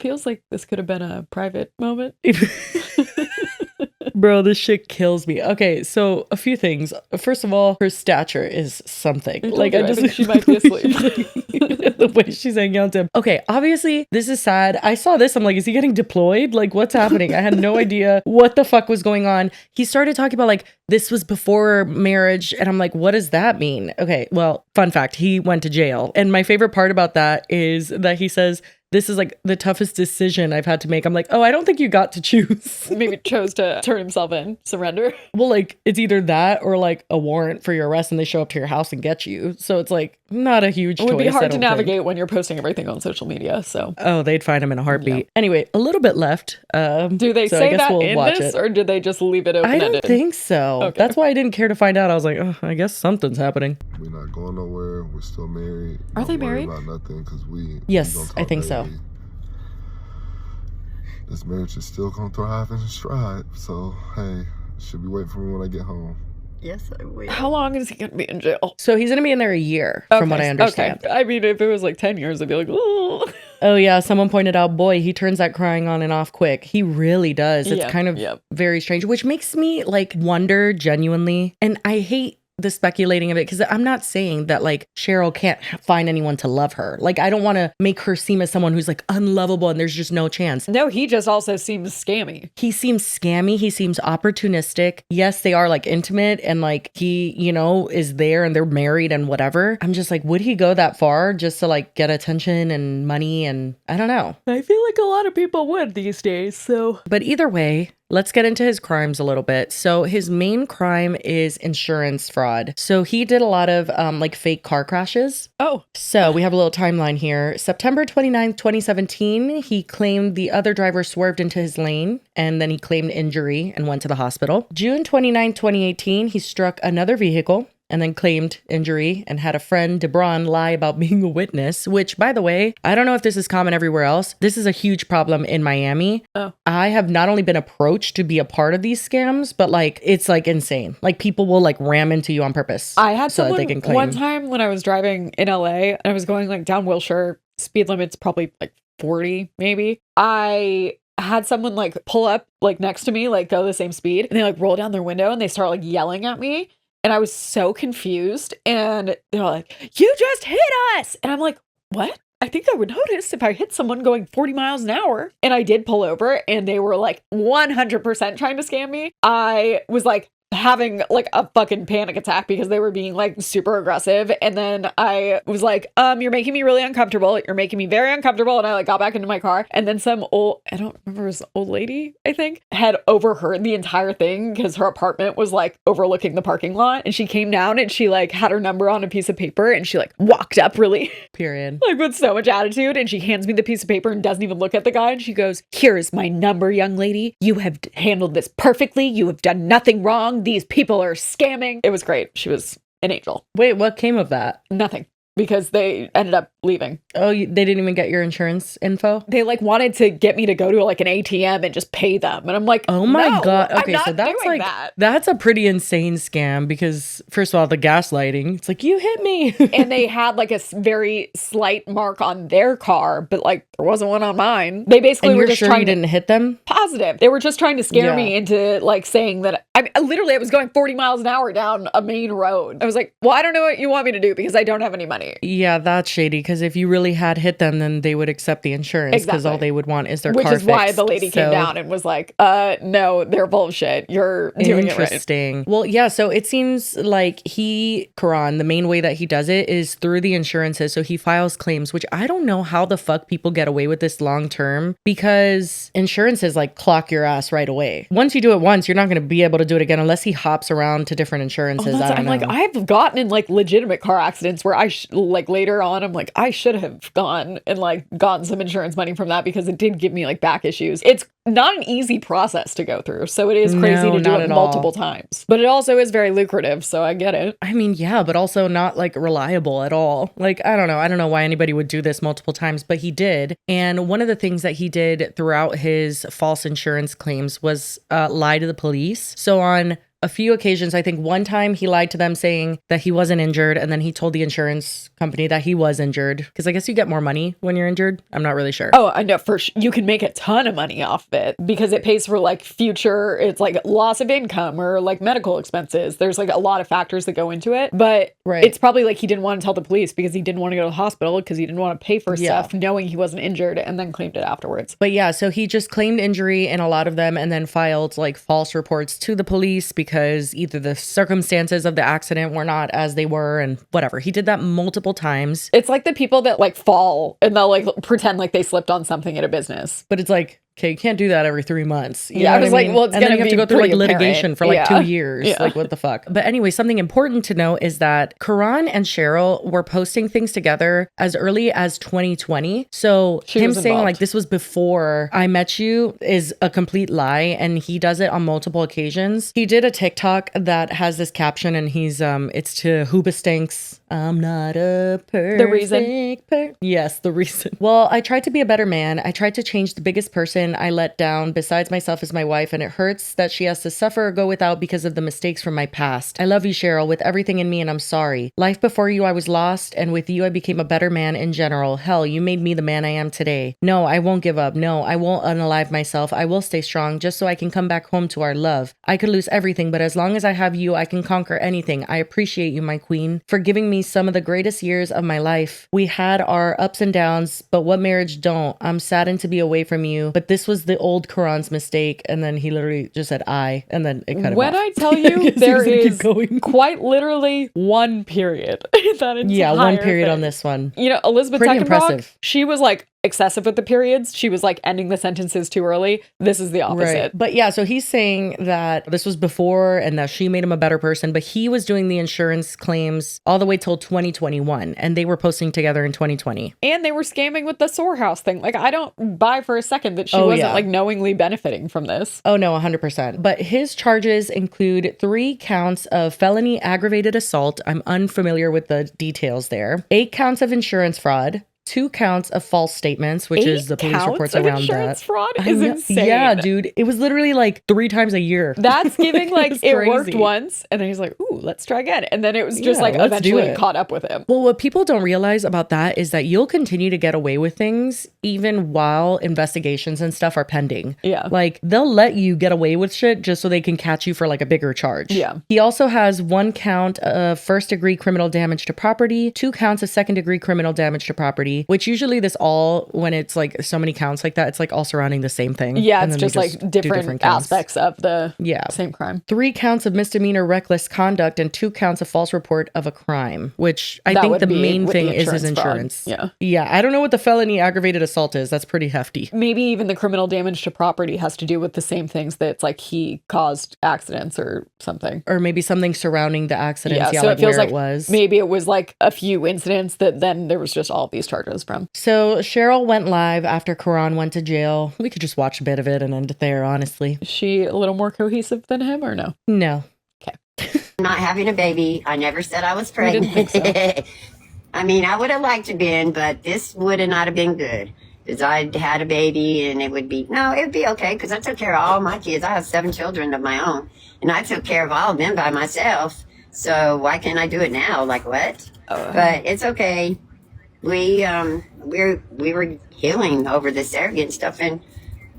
Feels like this could have been a private moment. Bro, this shit kills me. Okay, so a few things. First of all, her stature is something. I think she might be asleep. The way she's hanging out to him. Okay, obviously, this is sad. I saw this. I'm like, is he getting deployed? Like, what's happening? I had no idea what the fuck was going on. He started talking about like, this was before marriage. And I'm like, what does that mean? Okay, well, fun fact, he went to jail. And my favorite part about that is that he says, this is like the toughest decision I've had to make. I'm like, oh, I don't think you got to choose. Maybe chose to turn himself in, surrender. Well, like, it's either that or like a warrant for your arrest and they show up to your house and get you. So it's like not a huge choice. It would be hard to think. navigate when you're posting everything on social media. So, oh, they'd find him in a heartbeat. Yeah. Anyway, a little bit left. Do they so say that in this or did they just leave it open-ended? I don't think so. Okay. That's why I didn't care to find out. I was like, oh, I guess something's happening. We're not going nowhere. We're still married. Are they married? About nothing because Yes, I think so. This marriage is still gonna thrive in stride. So hey, should be waiting for me when I get home. Yes, I will. How long is he gonna be in jail? So he's gonna be in there a year, from what I understand. Okay. I mean, if it was like 10 years, I'd be like, oh. Oh yeah, someone pointed out, boy, he turns that crying on and off quick. He really does. It's kind of very strange, which makes me like wonder genuinely. And I hate the speculating of it because I'm not saying that like Cheryl can't find anyone to love her. Like I don't want to make her seem as someone who's like unlovable and there's just no chance. No, he just also seems scammy. He seems scammy. He seems opportunistic. Yes, they are like intimate and like he, you know, is there and they're married and whatever. I'm just like, would he go that far just to like get attention and money? And I don't know. I feel like a lot of people would these days. So, but either way, let's get into his crimes a little bit. So his main crime is insurance fraud. So he did a lot of like fake car crashes. Oh. So we have a little timeline here. September 29th, 2017, he claimed the other driver swerved into his lane and then he claimed injury and went to the hospital. June 29th, 2018, he struck another vehicle and then claimed injury and had a friend, DeBron, lie about being a witness, which, by the way, I don't know if this is common everywhere else. This is a huge problem in Miami. Oh. I have not only been approached to be a part of these scams, but like, it's like insane. Like people will like ram into you on purpose. I had so someone that they can claim. One time when I was driving in LA and I was going like down Wilshire, speed limit's probably like 40 maybe. I had someone like pull up like next to me, like go the same speed, and they like roll down their window and they start like yelling at me. And I was so confused. And they're like, you just hit us. And I'm like, what? I think I would notice if I hit someone going 40 miles an hour. And I did pull over and they were like 100% trying to scam me. I was like having like a fucking panic attack because they were being like super aggressive. And then I was like, you're making me really uncomfortable. You're making me very uncomfortable. And I like got back into my car. And then some old, I don't remember, it was an old lady, I think, had overheard the entire thing because her apartment was like overlooking the parking lot. And she came down and she like had her number on a piece of paper and she like walked up really period, like with so much attitude. And she hands me the piece of paper and doesn't even look at the guy. And she goes, here's my number, young lady. You have handled this perfectly. You have done nothing wrong. These people are scamming. It was great. She was an angel. Wait, what came of that? Nothing. Because they ended up leaving. Oh, they didn't even get your insurance info? They like wanted to get me to go to like an ATM and just pay them. And I'm like, oh my no, God. Okay, I'm not so that's like, that. That's a pretty insane scam because first of all, the gaslighting, it's like, you hit me. And they had like a very slight mark on their car, but like there wasn't one on mine. They basically were just sure trying you didn't hit them? Positive. They were just trying to scare me into like saying that I was going 40 miles an hour down a main road. I was like, well, I don't know what you want me to do because I don't have any money. Yeah, that's shady because if you really had hit them, then they would accept the insurance because all they would want is their car fixed. Which is why the lady came down and was like, no, they're bullshit. You're doing it right. Interesting. Well, yeah, so it seems like Karan, the main way that he does it is through the insurances. So he files claims, which I don't know how the fuck people get away with this long term because insurances like clock your ass right away. Once you do it once, you're not going to be able to do it again unless he hops around to different insurances. I don't know. Like, I've gotten in like legitimate car accidents where like later on, I'm like, I should have gone and like gotten some insurance money from that because it did give me like back issues. It's not an easy process to go through. So it is crazy to do it multiple times. But it also is very lucrative. So I get it. I mean, yeah, but also not like reliable at all. Like, I don't know. I don't know why anybody would do this multiple times, but he did. And one of the things that he did throughout his false insurance claims was lie to the police. So on a few occasions. I think one time he lied to them saying that he wasn't injured, and then he told the insurance company that he was injured. Because I guess you get more money when you're injured. I'm not really sure. Oh, I know for sure. You can make a ton of money off of it because it pays for like future, it's like loss of income or like medical expenses. There's like a lot of factors that go into it. But it's probably like he didn't want to tell the police because he didn't want to go to the hospital because he didn't want to pay for stuff knowing he wasn't injured and then claimed it afterwards. But yeah, so he just claimed injury in a lot of them and then filed like false reports to the police because either the circumstances of the accident were not as they were and whatever. He did that multiple times. It's like the people that like fall and they'll like pretend like they slipped on something at a business. But it's like, okay, you can't do that every 3 months. You I was like, well, it's and then gonna you have to be go through like pretty litigation apparent. for like 2 years. Yeah. Like, what the fuck? But anyway, something important to note is that Karan and Cheryl were posting things together as early as 2020. So him saying involved. like this was before I met you is a complete lie, and he does it on multiple occasions. He did a TikTok that has this caption, and he's it's to Hoobastank's I'm not a perfect The reason. Yes, the reason. Well, I tried to be a better man. I tried to change the biggest person I let down besides myself as my wife, and it hurts that she has to suffer or go without because of the mistakes from my past. I love you, Cheryl, with everything in me, and I'm sorry. Life before you, I was lost, and with you, I became a better man in general. Hell, you made me the man I am today. No, I won't give up. No, I won't unalive myself. I will stay strong just so I can come back home to our love. I could lose everything, but as long as I have you, I can conquer anything. I appreciate you, my queen, for giving me some of the greatest years of my life. We had our ups and downs, but what marriage don't? I'm saddened to be away from you, but this was the old Karan's mistake. And then he literally just said I, and then it cut him When off. I tell you there is quite literally one period. That entire one period thing. on this one. You know, Elizabeth Pretty Seckenbach, impressive. she was like excessive with the periods. She was like ending the sentences too early. This is the opposite. Right. But yeah, so he's saying that this was before and that she made him a better person, but he was doing the insurance claims all the way till 2021, and they were posting together in 2020. And they were scamming with the Sorehouse thing. Like, I don't buy for a second that she wasn't like knowingly benefiting from this. Oh no, 100%. But his charges include 3 counts of felony aggravated assault. I'm unfamiliar with the details there. 8 counts of insurance fraud. 2 counts of false statements, which is the police reports around insurance that. fraud is insane. Yeah, dude. It was literally like 3 times a year. That's giving like It's it worked crazy. once, and then he's like, "Ooh, let's try again." And then it was just like let's do eventually it. caught up with him. Well, what people don't realize about that is that you'll continue to get away with things even while investigations and stuff are pending. Yeah. Like they'll let you get away with shit just so they can catch you for like a bigger charge. Yeah. He also has 1 count of first-degree criminal damage to property, 2 counts of second-degree criminal damage to property, which usually this all, when it's like so many counts like that, it's like all surrounding the same thing. Yeah, And it's then just they like do different counts. aspects of the same crime. 3 counts of misdemeanor reckless conduct and 2 counts of false report of a crime, which I That think would the be main with thing the is his insurance fraud. insurance. Yeah. Yeah. I don't know what the felony aggravated assault is. That's pretty hefty. Maybe even the criminal damage to property has to do with the same things that it's like he caused accidents or something. Or maybe something surrounding the accidents. Yeah, so like it feels where like it was. maybe it was like a few incidents that then there was just all of these charges from. So Cheryl went live after Karan went to jail. We could just watch a bit of it and end it there, honestly. Is she a little more cohesive than him or no? No. Not having a baby. I never said I was We didn't pregnant. think so. I mean, I would have liked to been, but this would have not have been good. Because I had a baby and it would be okay because I took care of all my kids. I have 7 children of my own and I took care of all of them by myself. So why can't I do it now? Like what? But it's okay. We were healing over the surrogate stuff and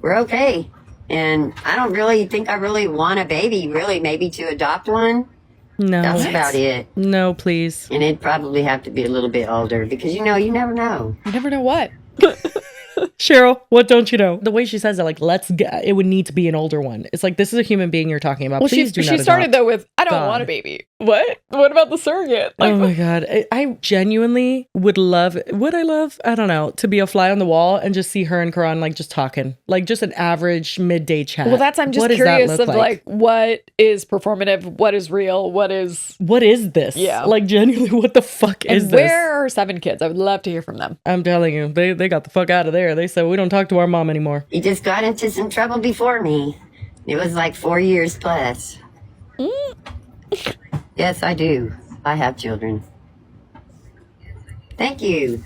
we're okay. And I don't really think I really want a baby, really, maybe to adopt one. No. That's about it. No, please. And it'd probably have to be a little bit older because, you never know. You never know what. Cheryl, what don't you know? The way she says it, like, it would need to be an older one. It's like, this is a human being you're talking about. Well, Please do not she started adopt. though with, I don't God. want a baby. What? What about the surrogate? Like, Oh my God. I genuinely would I love, I don't know, to be a fly on the wall and just see her and Karan like just talking. Like just an average midday chat. well, I'm just What does that curious look of like what is performative, what is real, what is this? Yeah. Like genuinely, what the fuck and is this? where are her 7 kids? I would love to hear from them. I'm telling you, they got the fuck out of there. They said, we don't talk to our mom anymore. He just got into some trouble before me. It was like 4 years plus. Yes, I do. I have children. Thank you.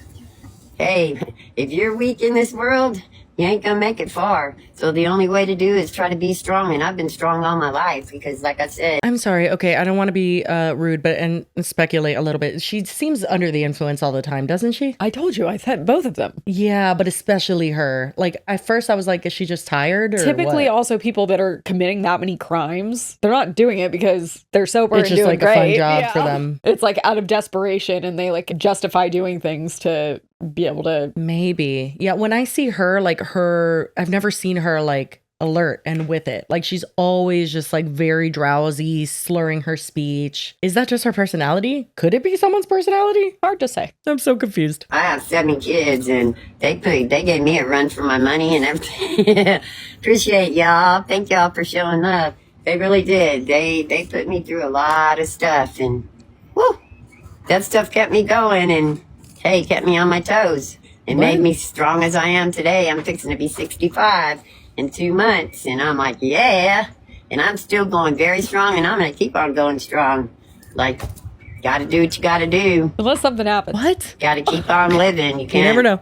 Hey, if you're weak in this world, you ain't gonna make it far. So the only way to do is try to be strong. And I've been strong all my life because, like I said, I'm sorry. Okay, I don't want to be rude, but and speculate a little bit. She seems under the influence all the time, doesn't she? I told you, I said both of them. Yeah, but especially her. Like at first I was like, is she just tired? Or Typically, what? also people that are committing that many crimes, they're not doing it because they're sober It's and just doing like great. a fun job for them. It's like out of desperation, and they like justify doing things to be able to. Maybe. Yeah, when I see her, like I've never seen her like alert and with it. Like she's always just like very drowsy, slurring her speech. Is that just her personality? Could it be someone's personality? Hard to say. I'm so confused. I have 7 kids, and they gave me a run for my money and everything. Appreciate y'all. Thank y'all for showing up. They really did. They put me through a lot of stuff, and whoo, that stuff kept me going, and hey, kept me on my toes. It made me strong as I am today. I'm fixing to be 65 in 2 months, and I'm like, yeah, and I'm still going very strong, and I'm gonna keep on going strong. Like, gotta do what you gotta do. Unless something happens. What? Gotta keep on living. You can't never know.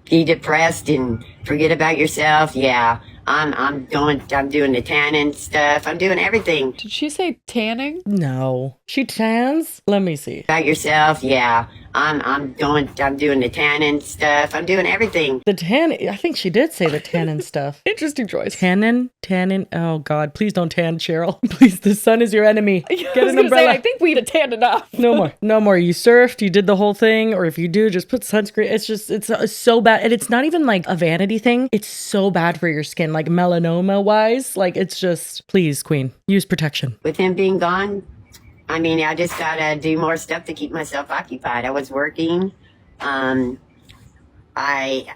Be depressed and forget about yourself. Yeah, I'm doing the tanning stuff. I'm doing everything. Did she say tanning? No. She tans? Let me see. About yourself. Yeah, I'm doing the tanning stuff. I'm doing everything. The tannin. I think she did say the tannin stuff. Interesting choice. Tannin. Oh God, please don't tan, Cheryl. Please, the sun is your enemy. Get an umbrella. I think we've tanned enough. No more. You surfed, you did the whole thing, or if you do, just put sunscreen. It's so bad. And it's not even like a vanity thing. It's so bad for your skin, like melanoma wise. Like it's just, please, queen, use protection. With him being gone, I mean, I just gotta do more stuff to keep myself occupied. I was working. I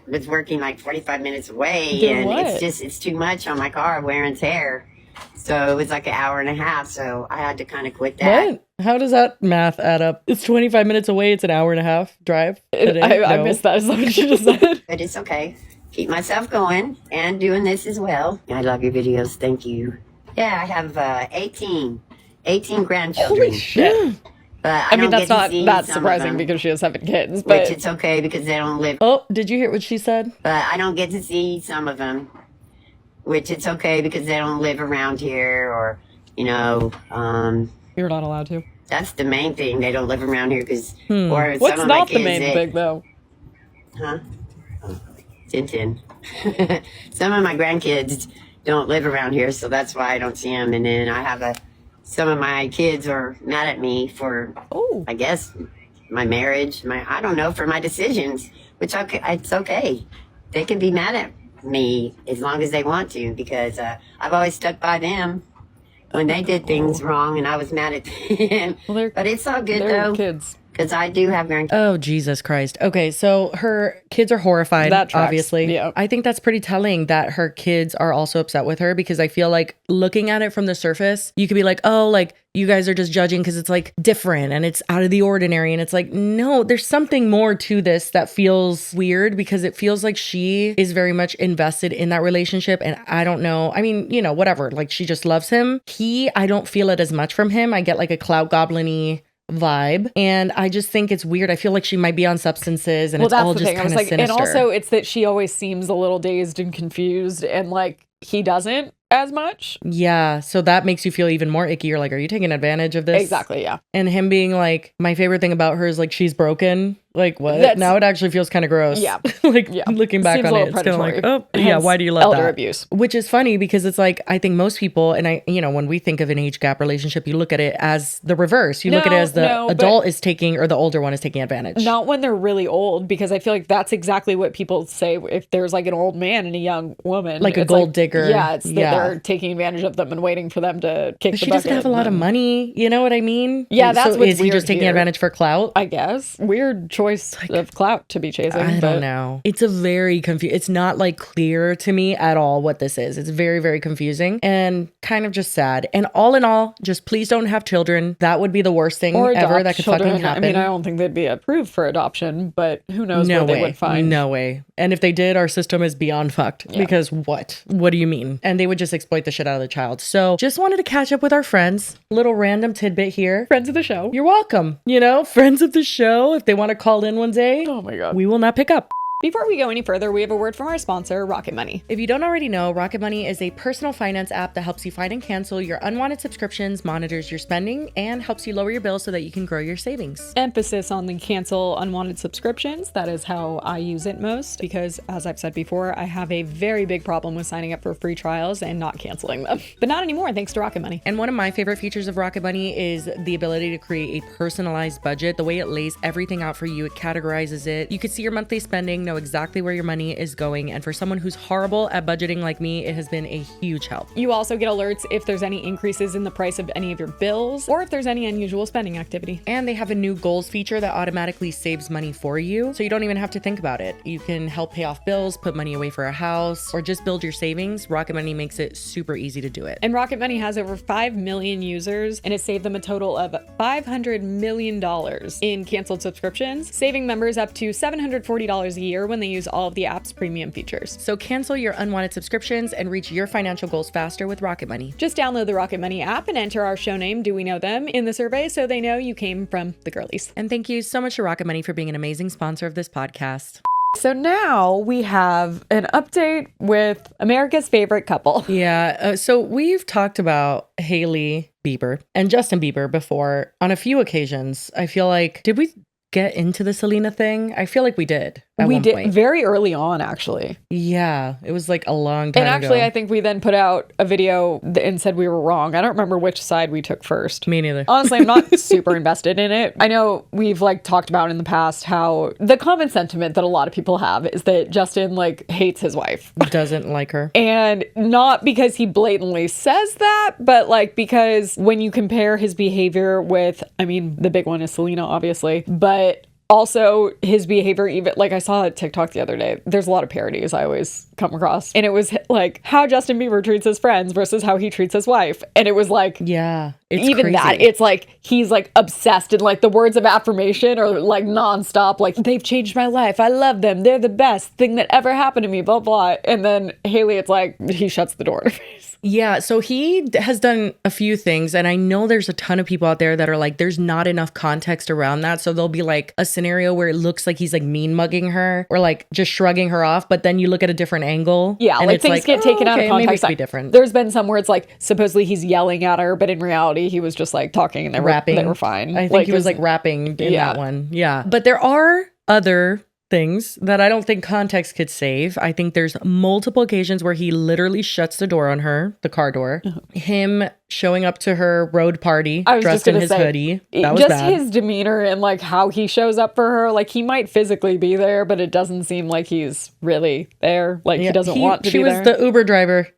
was working like 45 minutes away, Doing and what? it's too much on my car wear and tear. So it was like an hour and a half. So I had to kind of quit that. What? How does that math add up? It's 25 minutes away. It's an hour and a half drive. I missed that. Is that what you just said? But it's okay. Keep myself going and doing this as well. I love your videos. Thank you. Yeah, I have 18 grandchildren. Holy shit. But I mean, don't that's get to not see that some of surprising them, because she has 7 kids, but which it's okay because they don't live. Oh, did you hear what she said? But I don't get to see some of them, which it's okay because they don't live around here, or you're not allowed to. That's the main thing. They don't live around here because, or some What's of my not the kids, main thing though? Huh? Tintin. Some of my grandkids don't live around here, so that's why I don't see them. And then I have some of my kids are mad at me for, I guess, my marriage, I don't know, for my decisions, which it's okay. They can be mad at me as long as they want to, because I've always stuck by them when they did things wrong, and I was mad at them. But it's all good, though. Kids. Because I do have grandkids. Oh, Jesus Christ. Okay, so her kids are horrified, That tracks. obviously. Yeah. I think that's pretty telling that her kids are also upset with her, because I feel like looking at it from the surface, you could be like, oh, like, you guys are just judging because it's like different and it's out of the ordinary. And it's like, no, there's something more to this that feels weird, because it feels like she is very much invested in that relationship. And I don't know. I mean, whatever. Like, she just loves him. I don't feel it as much from him. I get like a clout goblin-y vibe, and I just think it's weird. I feel like she might be on substances, and it's all just kind of sinister. And also it's that she always seems a little dazed and confused, and like he doesn't as much. Yeah, so that makes you feel even more icky. You're like, are you taking advantage of this? Exactly, yeah. And him being like, my favorite thing about her is like, she's broken. Like, what? Now it actually feels kind of gross. Yeah. Looking back Seems on a it, little it's kind of like, predatory. oh, yeah, Hence why do you let elder that? abuse. Which is funny, because it's like, I think most people, and when we think of an age gap relationship, you look at it as the reverse. You look at it as the adult is taking, or the older one is taking advantage. Not when they're really old, because I feel like that's exactly what people say if there's like an old man and a young woman. Like a It's gold digger. Yeah, it's that they're taking advantage of them and waiting for them to kick But the she doesn't have a lot of money. You know what I mean? Yeah, that's so what's is he weird just taking here. advantage for clout? I guess. Weird choice of clout to be chasing. I don't know. It's a very confusing. It's not like clear to me at all what this is. It's very, very confusing and kind of just sad. And all in all, just please don't have children. That would be the worst thing Or ever adopt that could children. fucking happen. I mean, I don't think they'd be approved for adoption, but who knows what they would find. No way. And if they did, our system is beyond fucked. Yeah. Because what? What do you mean? And they would just exploit the shit out of the child. So just wanted to catch up with our friends. Little random tidbit here. Friends of the show. You're welcome. Friends of the show. If they want to call in one day, oh my God, we will not pick up. Before we go any further, we have a word from our sponsor, Rocket Money. If you don't already know, Rocket Money is a personal finance app that helps you find and cancel your unwanted subscriptions, monitors your spending, and helps you lower your bills so that you can grow your savings. Emphasis on the cancel unwanted subscriptions. That is how I use it most because, as I've said before, I have a very big problem with signing up for free trials and not canceling them. But not anymore, thanks to Rocket Money. And one of my favorite features of Rocket Money is the ability to create a personalized budget. The way it lays everything out for you, it categorizes it. You can see your monthly spending, know exactly where your money is going, and for someone who's horrible at budgeting like me, it has been a huge help. You also get alerts if there's any increases in the price of any of your bills or if there's any unusual spending activity. And they have a new goals feature that automatically saves money for you, so you don't even have to think about it. You can help pay off bills, put money away for a house, or just build your savings. Rocket Money makes it super easy to do it. And Rocket Money has over 5 million users, and it saved them a total of $500 million in canceled subscriptions, saving members up to $740 a year when they use all of the app's premium features. So cancel your unwanted subscriptions and reach your financial goals faster with Rocket Money. Just download the Rocket Money app and enter our show name, Do We Know Them, in the survey so they know you came from the Girlies. And thank you so much to Rocket Money for being an amazing sponsor of this podcast. So now we have an update with America's favorite couple. Yeah, so we've talked about Hailey Bieber and Justin Bieber before on a few occasions. I feel like, did we get into the Selena thing? I feel like we did. We did very early on, actually. Yeah, it was like a long time ago. And actually, I think we then put out a video and said we were wrong. I don't remember which side we took first. Me neither. Honestly, I'm not super invested in it. I know we've like talked about in the past how the common sentiment that a lot of people have is that Justin like hates his wife. Doesn't like her. And not because he blatantly says that, but like because when you compare his behavior with, I mean, the big one is Selena, obviously, but also his behavior, even like I saw a TikTok the other day, there's a lot of parodies I always come across, and it was like how Justin Bieber treats his friends versus how he treats his wife, and it was like, yeah, it's even crazy. That it's like he's like obsessed, and like the words of affirmation are like nonstop, like they've changed my life, I love them, they're the best thing that ever happened to me, blah blah. And then Hailey, it's like he shuts the door in her face. Yeah, so he has done a few things, and I know there's a ton of people out there that are like, there's not enough context around that. So there'll be like a scenario where it looks like he's like mean mugging her or like just shrugging her off, but then you look at a different angle. Yeah, and like it's things get taken out of context. Maybe it could be different. There's been some where it's like supposedly he's yelling at her, but in reality he was just like talking and they were fine. I think like, he was like rapping in that one. Yeah, but there are other things that I don't think context could save. I think there's multiple occasions where he literally shuts the door on her, the car door. Him showing up to her road party dressed in his hoodie. That was just bad. His demeanor and like how he shows up for her. Like he might physically be there, but it doesn't seem like he's really there. Like he doesn't want to be there. She was the Uber driver.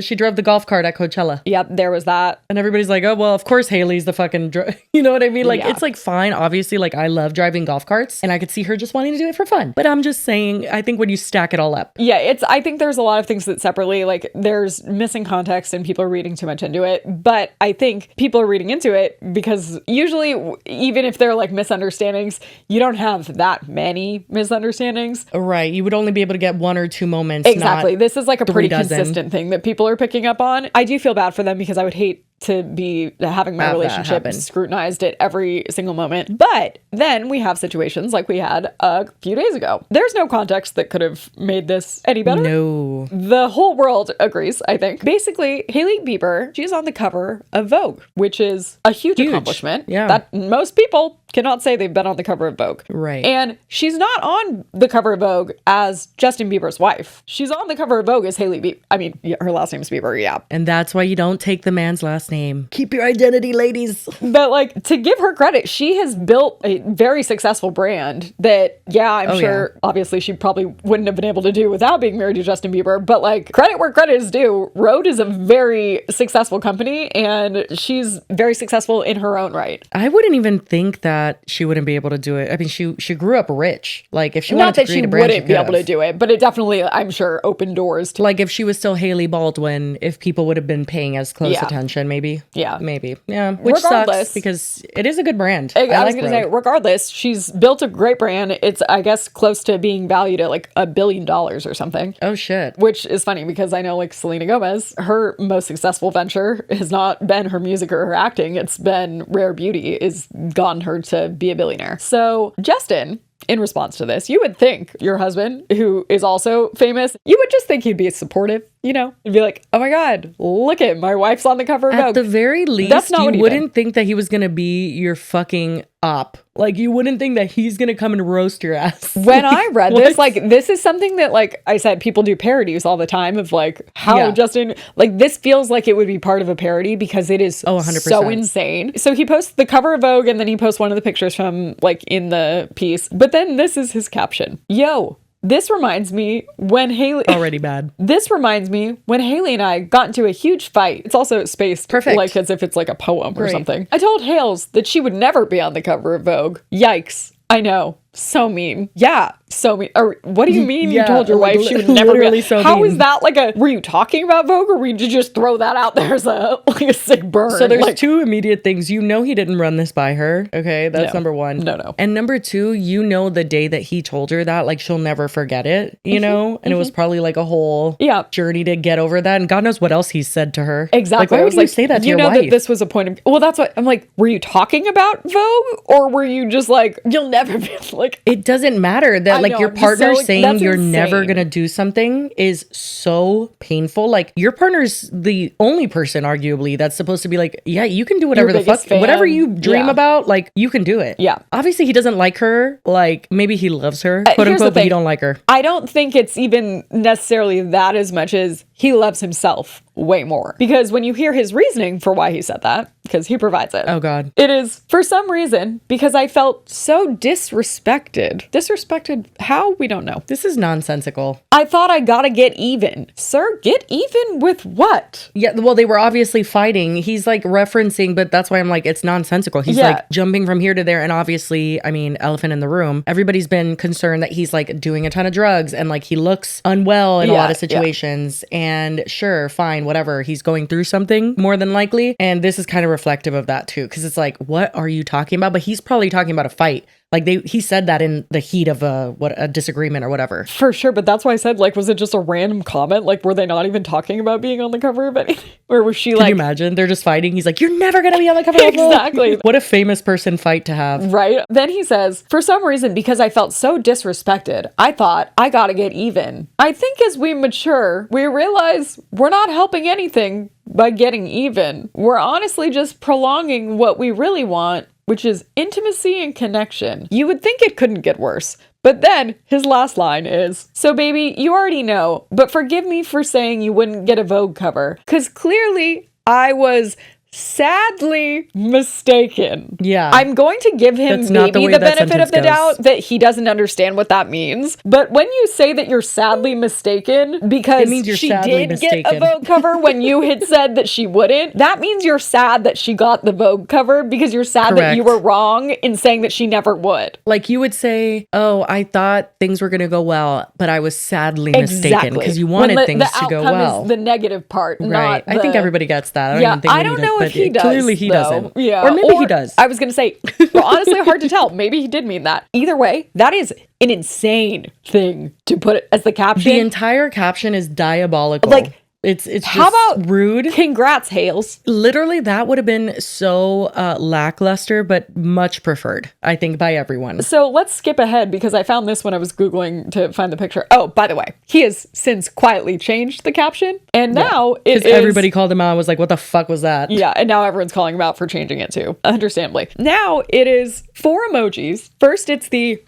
She drove the golf cart at Coachella. Yep, there was that. And everybody's like, oh, well, of course Hailey's the fucking, you know what I mean? Like, it's like fine. Obviously, like I love driving golf carts and I could see her just wanting to do it for fun. But I'm just saying, I think when you stack it all up. Yeah, I think there's a lot of things that separately, like there's missing context and people are reading too much into it. But I think people are reading into it because usually, even if they're like misunderstandings, you don't have that many misunderstandings. Right. You would only be able to get one or two moments. Exactly. This is like a pretty consistent thing that people are picking up on. I do feel bad for them because I would hate to be having my relationship scrutinized at every single moment. But then we have situations like we had a few days ago. There's no context that could have made this any better. No. The whole world agrees, I think. Basically, Hailey Bieber, she's on the cover of Vogue, which is a huge accomplishment. Yeah. That most people cannot say they've been on the cover of Vogue. Right. And she's not on the cover of Vogue as Justin Bieber's wife. She's on the cover of Vogue as Hailey Bieber. I mean, her last name's Bieber, yeah. And that's why you don't take the man's last name. Keep your identity, ladies. But like, to give her credit, she has built a very successful brand that, I'm sure, obviously she probably wouldn't have been able to do without being married to Justin Bieber. But like, credit where credit is due. Rhode is a very successful company and she's very successful in her own right. I wouldn't even think that she wouldn't be able to do it. I mean, she grew up rich. Like if she wanted to create a brand, not that she wouldn't be able to do it, but it definitely, I'm sure, opened doors to, like if she was still Hailey Baldwin, if people would have been paying as close attention, maybe. Yeah. Maybe. Yeah. Which sucks because it is a good brand. I was going to say, regardless, she's built a great brand. It's, I guess, close to being valued at like $1 billion or something. Oh, shit. Which is funny because I know like Selena Gomez, her most successful venture has not been her music or her acting. It's been Rare Beauty has gotten her to be a billionaire. So Justin in response to this, you would think your husband, who is also famous, you would just think he'd be supportive, you know, and be like, oh my God, look at my wife's on the cover of Vogue. At the very least, That's not what you he wouldn't think that he was going to be your fucking op. Like, you wouldn't think that he's going to come and roast your ass. When I read this, like, this is something that, like I said, people do parodies all the time of, like, how Justin, like, this feels like it would be part of a parody because it is 100%. so insane. So he posts the cover of Vogue and then he posts one of the pictures from, like, in the piece. But then this is his caption. Yo, this reminds me when Hailey... Already bad. This reminds me when Hailey and I got into a huge fight. It's also spaced like as if it's like a poem or something. I told Hales that she would never be on the cover of Vogue. Yikes. I know. So mean. Yeah. So mean. Or what do you mean you told your wife she would never be? So How mean. is that like a... Were you talking about Vogue or did you just throw that out there as a, like a sick burn? So there's like, two immediate things. You know he didn't run this by her. Okay, that's number one. No. And number two, you know the day that he told her that, like, she'll never forget it, you know? And it was probably like a whole journey to get over that. And God knows what else he said to her. Exactly. Like, why would you say that to your wife? That this was a point of... Well, that's what... I'm like, were you talking about Vogue? Or were you just like, you'll never be... Like... It doesn't matter that, like, your partner saying you're never gonna do something is so painful. Like, your partner's the only person, arguably, that's supposed to be like, yeah, you can do whatever the fuck, whatever you dream about, like, you can do it. Yeah. Obviously, he doesn't like her. Like, maybe he loves her, quote unquote, but he don't like her. I don't think it's even necessarily that as much as he loves himself way more. Because when you hear his reasoning for why he said that, because he provides it. Oh, God. It is, for some reason, because I felt so disrespected. Disrespected how? We don't know. This is nonsensical. I thought I gotta get even. Sir, get even with what? Yeah, well, they were obviously fighting. He's like referencing, but that's why I'm like, it's nonsensical. He's like jumping from here to there. And obviously, I mean, elephant in the room. Everybody's been concerned that he's like doing a ton of drugs and like he looks unwell in a lot of situations. And sure, fine, whatever. He's going through something more than likely. And this is kind of reflective of that too. Cause it's like, what are you talking about? But he's probably talking about a fight. Like he said that in the heat of a disagreement or whatever. For sure, but that's why I said, like, was it just a random comment? Like, were they not even talking about being on the cover of anything? Or was she like... Can you imagine? They're just fighting. He's like, you're never gonna be on the cover of Exactly. What a famous person fight to have. Right? Then he says, for some reason, because I felt so disrespected, I thought, I gotta get even. I think as we mature, we realize we're not helping anything by getting even. We're honestly just prolonging what we really want, which is intimacy and connection. You would think it couldn't get worse. But then his last line is, so baby, you already know, but forgive me for saying you wouldn't get a Vogue cover. Because clearly I was sadly mistaken. Yeah. I'm going to give him maybe the benefit of the doubt that he doesn't understand what that means. But when you say that you're sadly mistaken because she did get a Vogue cover when you had said that she wouldn't, that means you're sad that she got the Vogue cover because you're sad that you were wrong in saying that she never would. Like you would say, oh, I thought things were going to go well, but I was sadly mistaken because you wanted things to go well. Is the negative part, right? I think everybody gets that. I don't know if he does. Clearly he doesn't. Yeah. Or maybe he does. I was going to say, well, honestly, hard to tell. Maybe he did mean that. Either way, that is an insane thing to put it as the caption. The entire caption is diabolical. Like, it's just how about rude. Congrats, Hales. Literally, that would have been so lackluster, but much preferred, I think, by everyone. So let's skip ahead because I found this when I was Googling to find the picture. Oh, by the way, he has since quietly changed the caption. And now it is... everybody called him out and was like, what the fuck was that? Yeah, and now everyone's calling him out for changing it too, understandably. Now it is 4 emojis. First, it's the...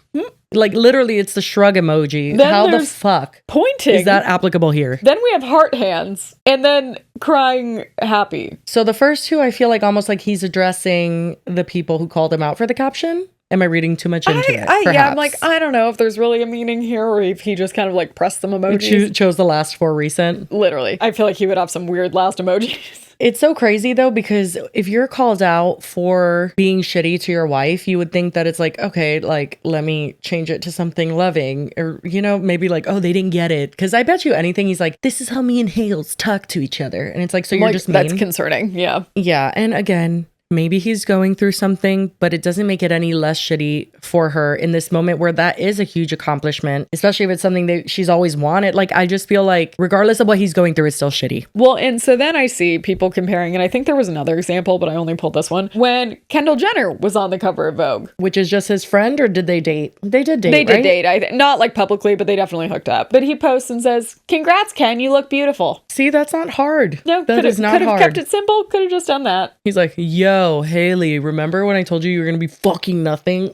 Like, literally, it's the shrug emoji. Then how the fuck pointing is that applicable here? Then we have heart hands, and then crying happy. So the first two, I feel like almost like he's addressing the people who called him out for the caption. Am I reading too much into it? Yeah, I'm like, I don't know if there's really a meaning here or if he just kind of like pressed some emojis. Chose the last 4 recent. Literally. I feel like he would have some weird last emojis. It's so crazy though, because if you're called out for being shitty to your wife, you would think that it's like, okay, like, let me change it to something loving, or, you know, maybe like, oh, they didn't get it. Because I bet you anything, he's like, this is how me and Hales talk to each other. And it's like, so you're just mean. That's concerning. Yeah. Yeah. And again, maybe he's going through something, but it doesn't make it any less shitty for her in this moment where that is a huge accomplishment, especially if it's something that she's always wanted. Like, I just feel like regardless of what he's going through, it's still shitty. Well, and so then I see people comparing, and I think there was another example, but I only pulled this one, when Kendall Jenner was on the cover of Vogue. Which is just his friend, or did they date? They did date, They did right? date. Not like publicly, but they definitely hooked up. But he posts and says, "Congrats, Ken, you look beautiful." See, that's not hard. No, that is not hard. Could have kept it simple. Could have just done that. He's like, yo, Hailey, remember when I told you were going to be fucking nothing?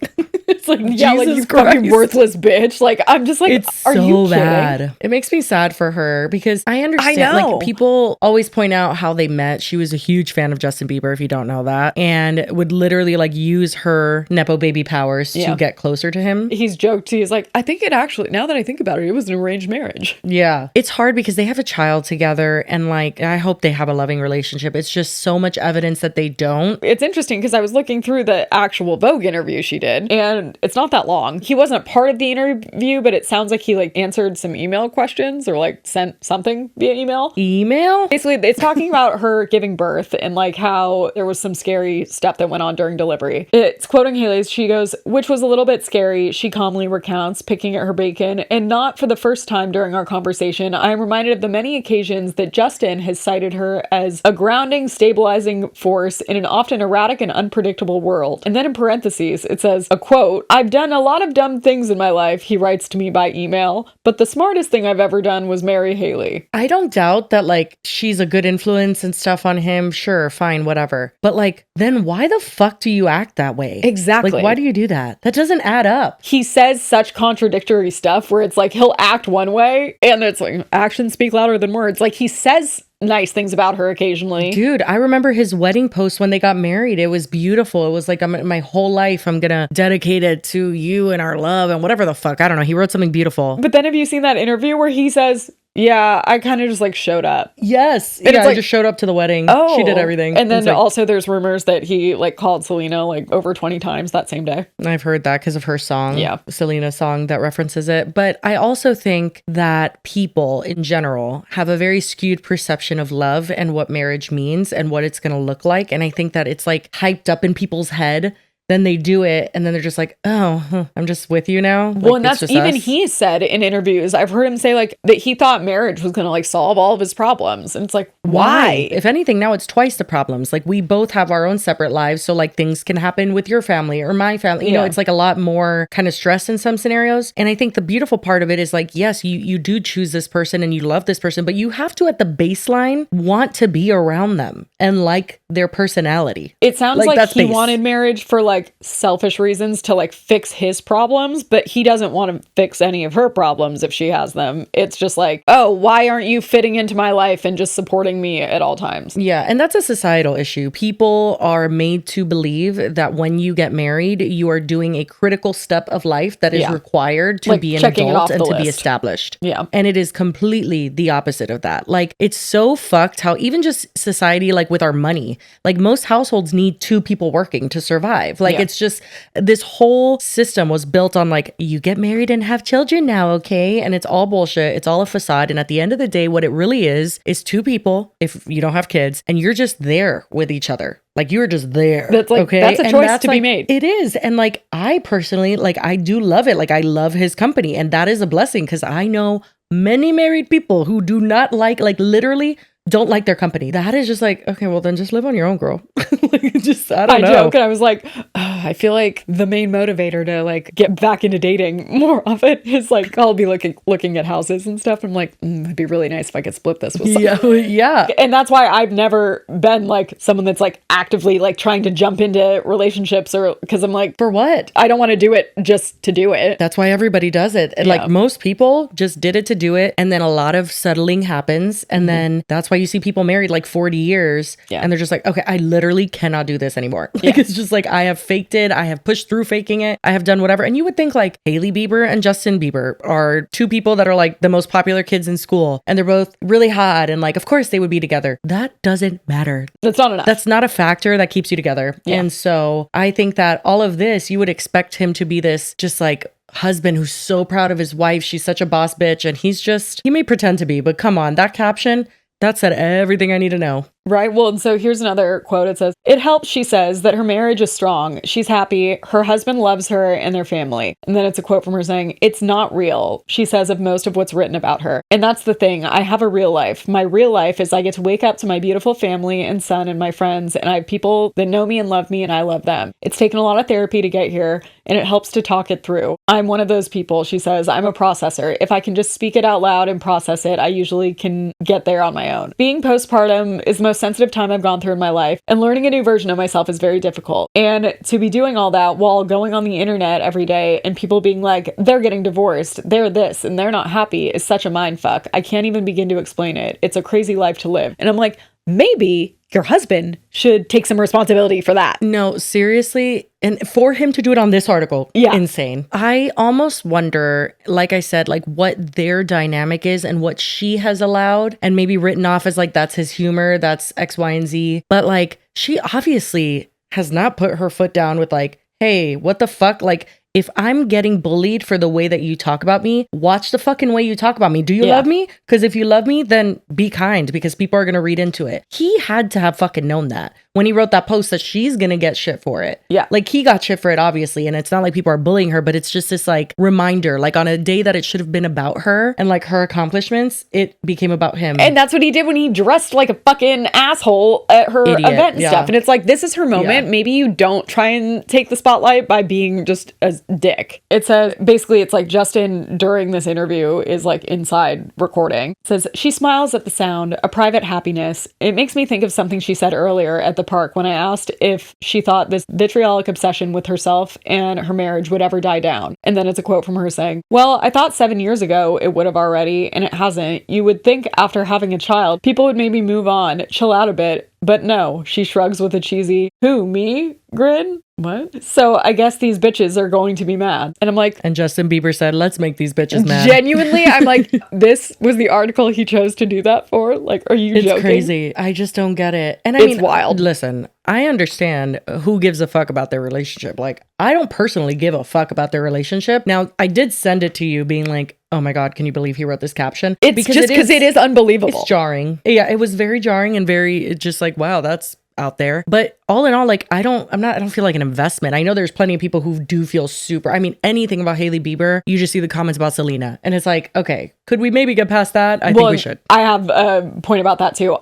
It's like, Yeah, like, Jesus you Christ. fucking worthless bitch. Like, I'm just like, It's are so you kidding? bad. It makes me sad for her because I understand. I know. Like, people always point out how they met. She was a huge fan of Justin Bieber, if you don't know that, and would literally like use her Nepo baby powers to get closer to him. He's joked. He's like, I think it actually, now that I think about it, it was an arranged marriage. Yeah. It's hard because they have a child together, and like, I hope they have a loving relationship. It's just so much evidence that they don't. It's interesting because I was looking through the actual Vogue interview she did, and it's not that long. He wasn't a part of the interview, but it sounds like he like answered some email questions or like sent something via email. Email? Basically, it's talking about her giving birth and like how there was some scary stuff that went on during delivery. It's quoting Hailey. She goes, "Which was a little bit scary," she calmly recounts, picking at her bacon. "And not for the first time during our conversation, I am reminded of the many occasions that Justin has cited her as a grounding, stabilizing force in an often erratic and unpredictable world." And then in parentheses, it says, a quote, "I've done a lot of dumb things in my life," he writes to me by email, "but the smartest thing I've ever done was marry Hailey." I don't doubt that like she's a good influence and stuff on him. Sure, fine, whatever. But like, then why the fuck do you act that way? Exactly. Like, why do you do that? That doesn't add up. He says such contradictory stuff where it's like he'll act one way and it's like actions speak louder than words. Like, he says nice things about her occasionally. Dude, I remember his wedding post when they got married. It was beautiful. It was like, my whole life, I'm gonna dedicate it to you and our love and whatever the fuck. I don't know. He wrote something beautiful. But then have you seen that interview where he says, "Yeah, I kind of just like showed up"? Yes. And Yeah, it's I like, just showed up to the wedding. oh, She did everything. And then It's like, also there's rumors that he like called Selena like over 20 times that same day. I've heard that because of her song. Yeah. Selena's song that references it. But I also think that people in general have a very skewed perception of love and what marriage means and what it's going to look like. And I think that it's like hyped up in people's head. Then they do it and then they're just like, oh, I'm just with you now. Well, Like, and it's that's just even us. he said in interviews. I've heard him say like that he thought marriage was going to like solve all of his problems. And it's like, why? If anything, now it's twice the problems. Like, we both have our own separate lives. So like, things can happen with your family or my family. You know, it's like a lot more kind of stress in some scenarios. And I think the beautiful part of it is like, yes, you do choose this person and you love this person, but you have to at the baseline want to be around them and like their personality. It sounds like that's he base. wanted marriage for like selfish reasons to like fix his problems, but he doesn't want to fix any of her problems if she has them. It's just like, oh, why aren't you fitting into my life and just supporting me at all times? Yeah, and that's a societal issue. People are made to believe that when you get married, you are doing a critical step of life that is required to Like be an checking it adult off and the to be list. established. Yeah. And it is completely the opposite of that. Like, it's so fucked how even just society, like with our money, like most households need two people working to survive. Like, it's just this whole system was built on like, you get married and have children now, okay? And it's all bullshit. It's all a facade. And at the end of the day, what it really is two people, if you don't have kids, and you're just there with each other. Like, you're just there. That's like, okay? that's a And choice that's to be like, made. It is. And like, I personally, like, I do love it. Like, I love his company. And that is a blessing because I know many married people who do not like literally don't like their company. That is just like, okay, well then just live on your own, girl. Like, just, I don't know. joke and I was like, I feel like the main motivator to like get back into dating more often is like, I'll be looking at houses and stuff. I'm like, it'd be really nice if I could split this with someone. Yeah. And that's why I've never been like someone that's like actively like trying to jump into relationships, or because I'm like, for what? I don't want to do it just to do it. That's why everybody does it. And like, most people just did it to do it. And then a lot of settling happens. And then that's why you see people married like 40 years and they're just like, okay, I literally cannot do this anymore. Like, it's just like, I have faked it. I have pushed through faking it. I have done whatever. And you would think like Hailey Bieber and Justin Bieber are two people that are like the most popular kids in school. And they're both really hot. And like, of course they would be together. That doesn't matter. That's not enough. That's not a factor that keeps you together. Yeah. And so I think that all of this, you would expect him to be this just like husband who's so proud of his wife. She's such a boss bitch. And he may pretend to be, but come on, that caption, that said everything I need to know. Right. Well, and so here's another quote. It says, "It helps," she says, "that her marriage is strong. She's happy. Her husband loves her and their family." And then it's a quote from her saying, "It's not real," she says, of most of what's written about her. And that's the thing. I have a real life. My real life is I get to wake up to my beautiful family and son and my friends, and I have people that know me and love me, and I love them. It's taken a lot of therapy to get here, and it helps to talk it through. I'm one of those people," she says. "I'm a processor. If I can just speak it out loud and process it, I usually can get there on my own. Being postpartum is the most sensitive time I've gone through in my life, and learning a new version of myself is very difficult. And to be doing all that while going on the internet every day and people being like, they're getting divorced, they're this, and they're not happy is such a mind fuck. I can't even begin to explain it. It's a crazy life to live." And I'm like, maybe your husband should take some responsibility for that. No, seriously. And for him to do it on this article, insane. I almost wonder, like I said, like what their dynamic is and what she has allowed and maybe written off as like, that's his humor, that's X, Y, and Z. But like, she obviously has not put her foot down with like, hey, what the fuck? Like, if I'm getting bullied for the way that you talk about me, watch the fucking way you talk about me. Do you love me? Because if you love me, then be kind, because people are going to read into it. He had to have fucking known that when he wrote that post that she's going to get shit for it. Yeah. Like he got shit for it, obviously. And it's not like people are bullying her, but it's just this like reminder, like on a day that it should have been about her and like her accomplishments, it became about him. And that's what he did when he dressed like a fucking asshole at her event and stuff. And it's like, this is her moment. Maybe you don't try and take the spotlight by being just a dick. It says, basically, it's like Justin during this interview is like inside recording. It says, "She smiles at the sound, a private happiness. It makes me think of something she said earlier at the park when I asked if she thought this vitriolic obsession with herself and her marriage would ever die down." And then it's a quote from her saying, "Well, I thought 7 years ago it would have already, and it hasn't. You would think after having a child, people would maybe move on, chill out a bit. But no," she shrugs with a cheesy, "Who, me?" grin. What? "So I guess these bitches are going to be mad." And I'm like, and Justin Bieber said, "Let's make these bitches mad." Genuinely, I'm like, this was the article he chose to do that for? Like, are you joking? It's crazy. I just don't get it. And I It's mean, wild. Listen, I understand who gives a fuck about their relationship. Like, I don't personally give a fuck about their relationship. Now, I did send it to you being like, oh my God, can you believe he wrote this caption? It's because it is unbelievable. It's jarring. Yeah, it was very jarring and very just like, wow, that's out there. But all in all, like, I don't feel like an investment. I know there's plenty of people who do feel super, I mean, anything about Hailey Bieber, you just see the comments about Selena. And it's like, okay, could we maybe get past that? I think we should. I have a point about that too.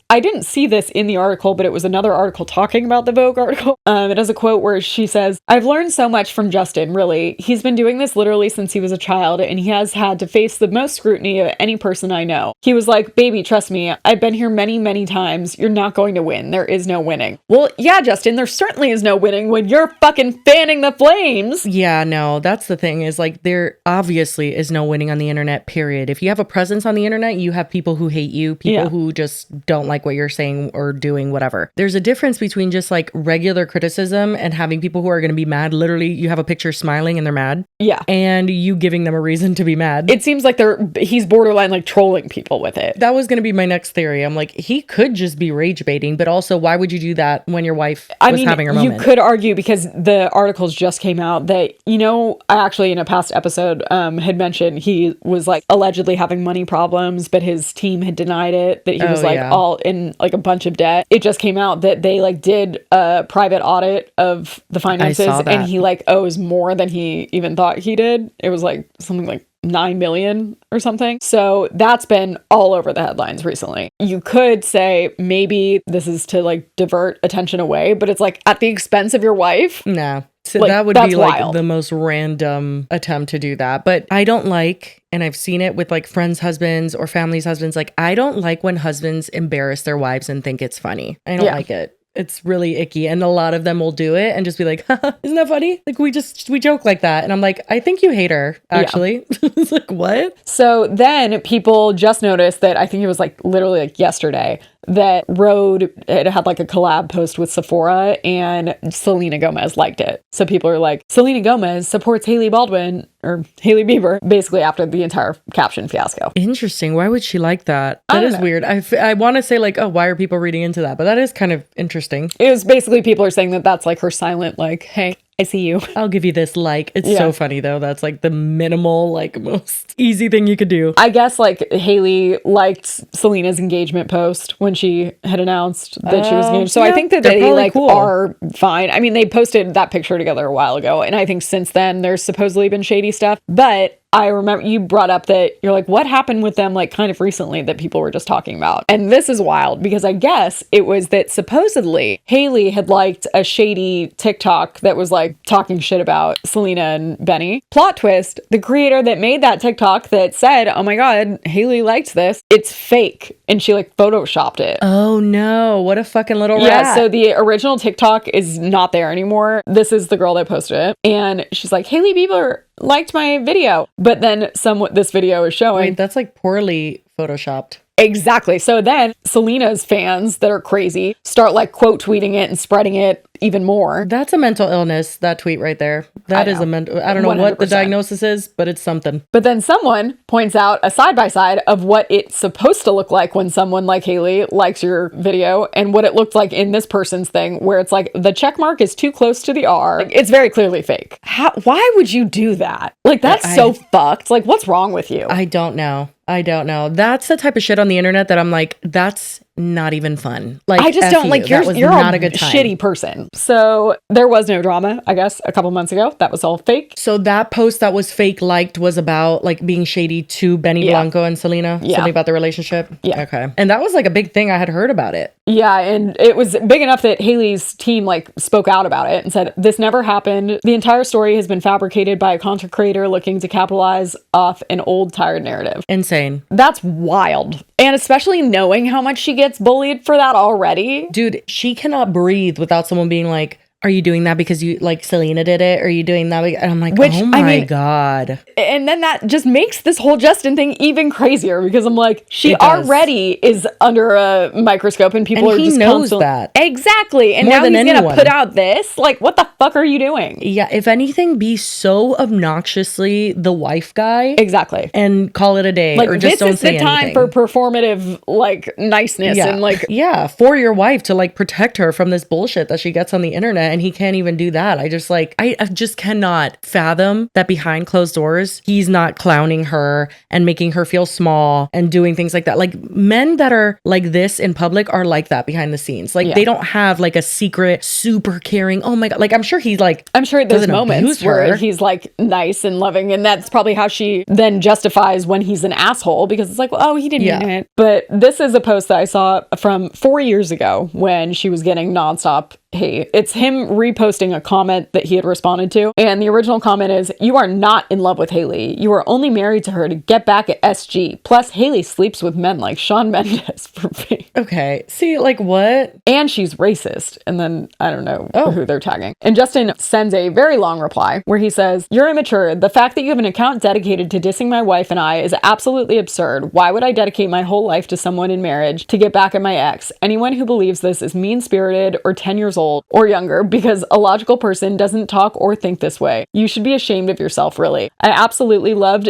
I didn't see this in the article, but it was another article talking about the Vogue article. It has a quote where she says, "I've learned so much from Justin, really. He's been doing this literally since he was a child, and he has had to face the most scrutiny of any person I know. He was like, 'Baby, trust me, I've been here many, many times. You're not going to win. There is no winning.'" Well, yeah, Justin, there certainly is no winning when you're fucking fanning the flames. Yeah, no, that's the thing is like, there obviously is no winning on the internet, period. If you have a presence on the internet, you have people who hate you, people who just don't like what you're saying or doing, whatever. There's a difference between just like regular criticism and having people who are going to be mad. Literally, you have a picture smiling and they're mad. Yeah. And you giving them a reason to be mad. It seems like he's borderline like trolling people with it. That was going to be my next theory. I'm like, he could just be rage baiting, but also why would you do that when your wife was having her moment? You could argue, because the articles just came out, that, I actually in a past episode had mentioned he was like allegedly having money problems, but his team had denied it, that he was all in like a bunch of debt. It just came out that they like did a private audit of the finances, and he like owes more than he even thought he did. It was like something like 9 million or something. So that's been all over the headlines recently. You could say maybe this is to like divert attention away, but it's like at the expense of your wife. No. So like, that would be like wild. The most random attempt to do that. But I don't like, and I've seen it with like friends' husbands or families' husbands, like I don't like when husbands embarrass their wives and think it's funny. I don't like it. It's really icky. And a lot of them will do it and just be like, isn't that funny? Like we joke like that. And I'm like, I think you hate her, actually. Yeah. It's like, what? So then people just noticed that, I think it was like literally like yesterday, that Rhode, it had like a collab post with Sephora, and Selena Gomez liked it. So people are like, Selena Gomez supports Hailey Bieber, basically after the entire Caption fiasco. Interesting. Why would she like that? That is weird. I want to say like, oh, why are people reading into that? But that is kind of interesting. It was basically, people are saying that that's like her silent, like, hey, I see you. I'll give you this like. It's Yeah. so funny though. That's like the minimal, like most easy thing you could do. I guess like Hailey liked Selena's engagement post when she had announced that she was engaged. So I yeah, think that they're they probably like cool. are fine. I mean, they posted that picture together a while ago, and I think since then there's supposedly been shady stuff. But I remember you brought up that you're like, what happened with them like kind of recently that people were just talking about? And this is wild because I guess it was that supposedly Hailey had liked a shady TikTok that was like talking shit about Selena and Benny. Plot twist, the creator that made that TikTok that said, oh my God, Hailey liked this, it's fake. And she like photoshopped it. Oh no, what a fucking little rat. Yeah, so the original TikTok is not there anymore. This is the girl that posted it. And she's like, Hailey Bieber liked my video. But then this video is showing. Wait, that's like poorly photoshopped. Exactly. So then Selena's fans that are crazy start like quote tweeting it and spreading it even more. That's a mental illness, that tweet right there. That is a mental, I don't know what the 100%. diagnosis is, but it's something. But then someone points out a side-by-side of what it's supposed to look like when someone like Hailey likes your video and what it looked like in this person's thing, where it's like the check mark is too close to the R. Like, it's very clearly fake. Why would you do that? Like, that's so fucked. Like, what's wrong with you? I don't know. That's the type of shit on the internet that I'm like, that's not even fun. Like, I just F don't you. like That was you're not a a good time. shitty person. So there was no drama, I guess, a couple months ago. That was all fake. So that post that was fake liked was about like being shady to Benny Blanco and Selena. Yeah. Something about the relationship. Yeah. Okay. And that was like a big thing. I had heard about it. Yeah, and it was big enough that Hailey's team like spoke out about it and said, this never happened. The entire story has been fabricated by a content creator looking to capitalize off an old tired narrative. Insane. That's wild. And especially knowing how much she gets bullied for that already. Dude, she cannot breathe without someone being like, are you doing that because you like Selena did it? Or are you doing that? And I'm like, oh my God. And then that just makes this whole Justin thing even crazier because I'm like, she It does. already is under a microscope and people And are he just knows constantly- that. Exactly. And More now than he's going to anyone. put out this? Like, what the fuck are you doing? Yeah, if anything, be so obnoxiously the wife guy. Exactly. And call it a day. Like, or just this don't is say the time anything. for performative, like, niceness Yeah. and, like... Yeah, for your wife to, like, protect her from this bullshit that she gets on the internet, and he can't even do that. I just cannot fathom that behind closed doors, he's not clowning her and making her feel small and doing things like that. Like, men that are like this in public are like that behind the scenes. Like, they don't have, like, a secret, super caring, oh my God. Like, I'm sure he's, like... I'm sure there's doesn't moments abuse where her. he's, like, nice and loving, and that's probably how she then justifies when he's an asshole, because it's like, well, oh, he didn't mean it. But this is a post that I saw from 4 years ago when she was getting nonstop hate. It's him reposting a comment that he had responded to. And the original comment is, you are not in love with Hailey. You are only married to her to get back at SG. Plus, Hailey sleeps with men like Shawn Mendes for fame. Okay. See, like, what? And she's racist. And then I don't know who they're tagging. And Justin sends a very long reply where he says, you're immature. The fact that you have an account dedicated to dissing my wife and I is absolutely absurd. Why would I dedicate my whole life to someone in marriage to get back at my ex? Anyone who believes this is mean-spirited or 10 years old or younger, because a logical person doesn't talk or think this way. You should be ashamed of yourself, really. I absolutely loved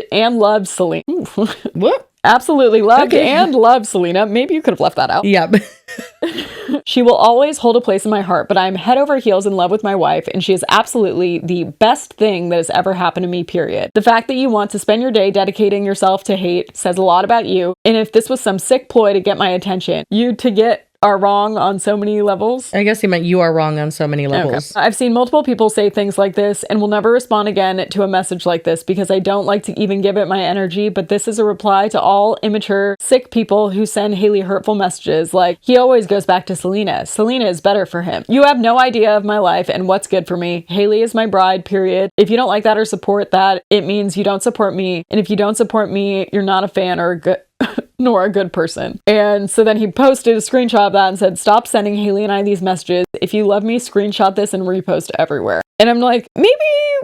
Selena. What? Absolutely loved and loved Selena. Maybe you could have left that out. Yeah. She will always hold a place in my heart, but I'm head over heels in love with my wife, and she is absolutely the best thing that has ever happened to me, period. The fact that you want to spend your day dedicating yourself to hate says a lot about you, and if this was some sick ploy to get my attention, are wrong on so many levels. I guess he meant you are wrong on so many levels. Okay. I've seen multiple people say things like this and will never respond again to a message like this because I don't like to even give it my energy, but this is a reply to all immature, sick people who send Hailey hurtful messages like, he always goes back to Selena. Selena is better for him. You have no idea of my life and what's good for me. Hailey is my bride, period. If you don't like that or support that, it means you don't support me. And if you don't support me, you're not a fan or a good... nor a good person. And so then he posted a screenshot of that and said, stop sending Hailey and I these messages. If you love me, screenshot this and repost everywhere. And I'm like, maybe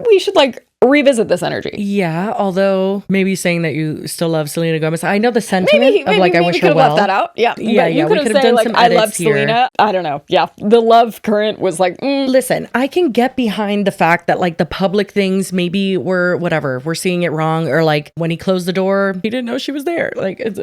we should like revisit this energy. Yeah, although maybe saying that you still love Selena Gomez. I know the sentiment of like, I wish could her have well. left that out. Yeah. Yeah, But you we could could have have said done like, some I love edits here. Selena. I don't know. Yeah. The love current was like, Listen, I can get behind the fact that like the public things maybe were whatever. We're seeing it wrong. Or like when he closed the door, he didn't know she was there. Like it's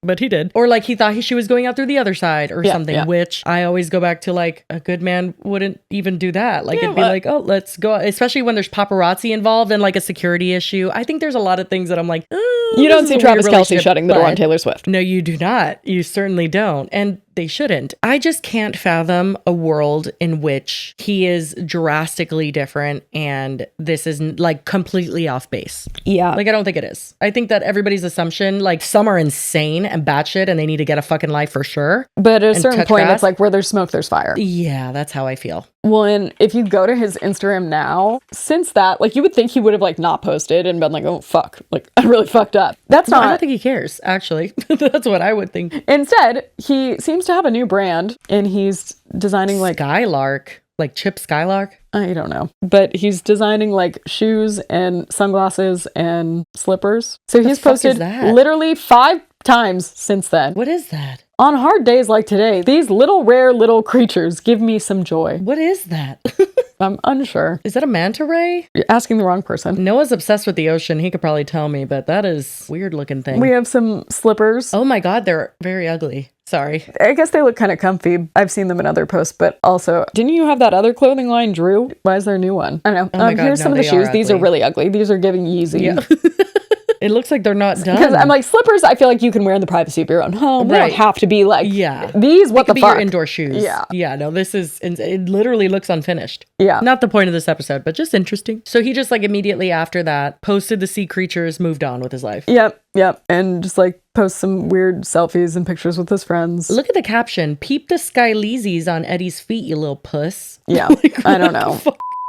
but he did. Or like he thought she was going out through the other side or something, which I always go back to, like, a good man wouldn't even do that. Like, it'd be like, oh, let's go. Especially when there's paparazzi involved and like a security issue. I think there's a lot of things that I'm like, you don't see Travis Kelce shutting the door on Taylor Swift. No, you do not. You certainly don't. And they shouldn't. I just can't fathom a world in which he is drastically different and this is like completely off base. Yeah. Like, I don't think it is. I think that everybody's assumption, like, some are insane and batshit and they need to get a fucking life for sure. But at a certain point, it's like, where there's smoke, there's fire. Yeah, that's how I feel. Well, and if you go to his Instagram now, since that, like, you would think he would have, like, not posted and been like, oh, fuck, like, I really fucked up. That's not. I don't think he cares, actually. That's what I would think. Instead, he seems to have a new brand and he's designing like Skylark, like Chip Skylark. I don't know, but he's designing like shoes and sunglasses and slippers. So he's posted literally 5 times since then. What is that? On hard days like today, these little rare little creatures give me some joy. What is that? I'm unsure. Is that a manta ray? You're asking the wrong person. Noah's obsessed with the ocean. He could probably tell me, but that is a weird looking thing. We have some slippers. Oh my God, they're very ugly. Sorry. I guess they look kind of comfy. I've seen them in other posts, but also, didn't you have that other clothing line, Drew? Why is there a new one? I don't know. Oh my God, here's some of the shoes. These are really ugly. These are giving Yeezy. Yeah. It looks like they're not done. Because I'm like, slippers, I feel like you can wear in the privacy of your own home. They don't have to be like, these, what the fuck? Your indoor shoes. Yeah. Yeah, no, this is, it literally looks unfinished. Yeah. Not the point of this episode, but just interesting. So he just like immediately after that posted the sea creatures, moved on with his life. Yep. And just like post some weird selfies and pictures with his friends. Look at the caption. Peep the Skyleesies on Eddie's feet, you little puss. Yeah. Like, I don't know.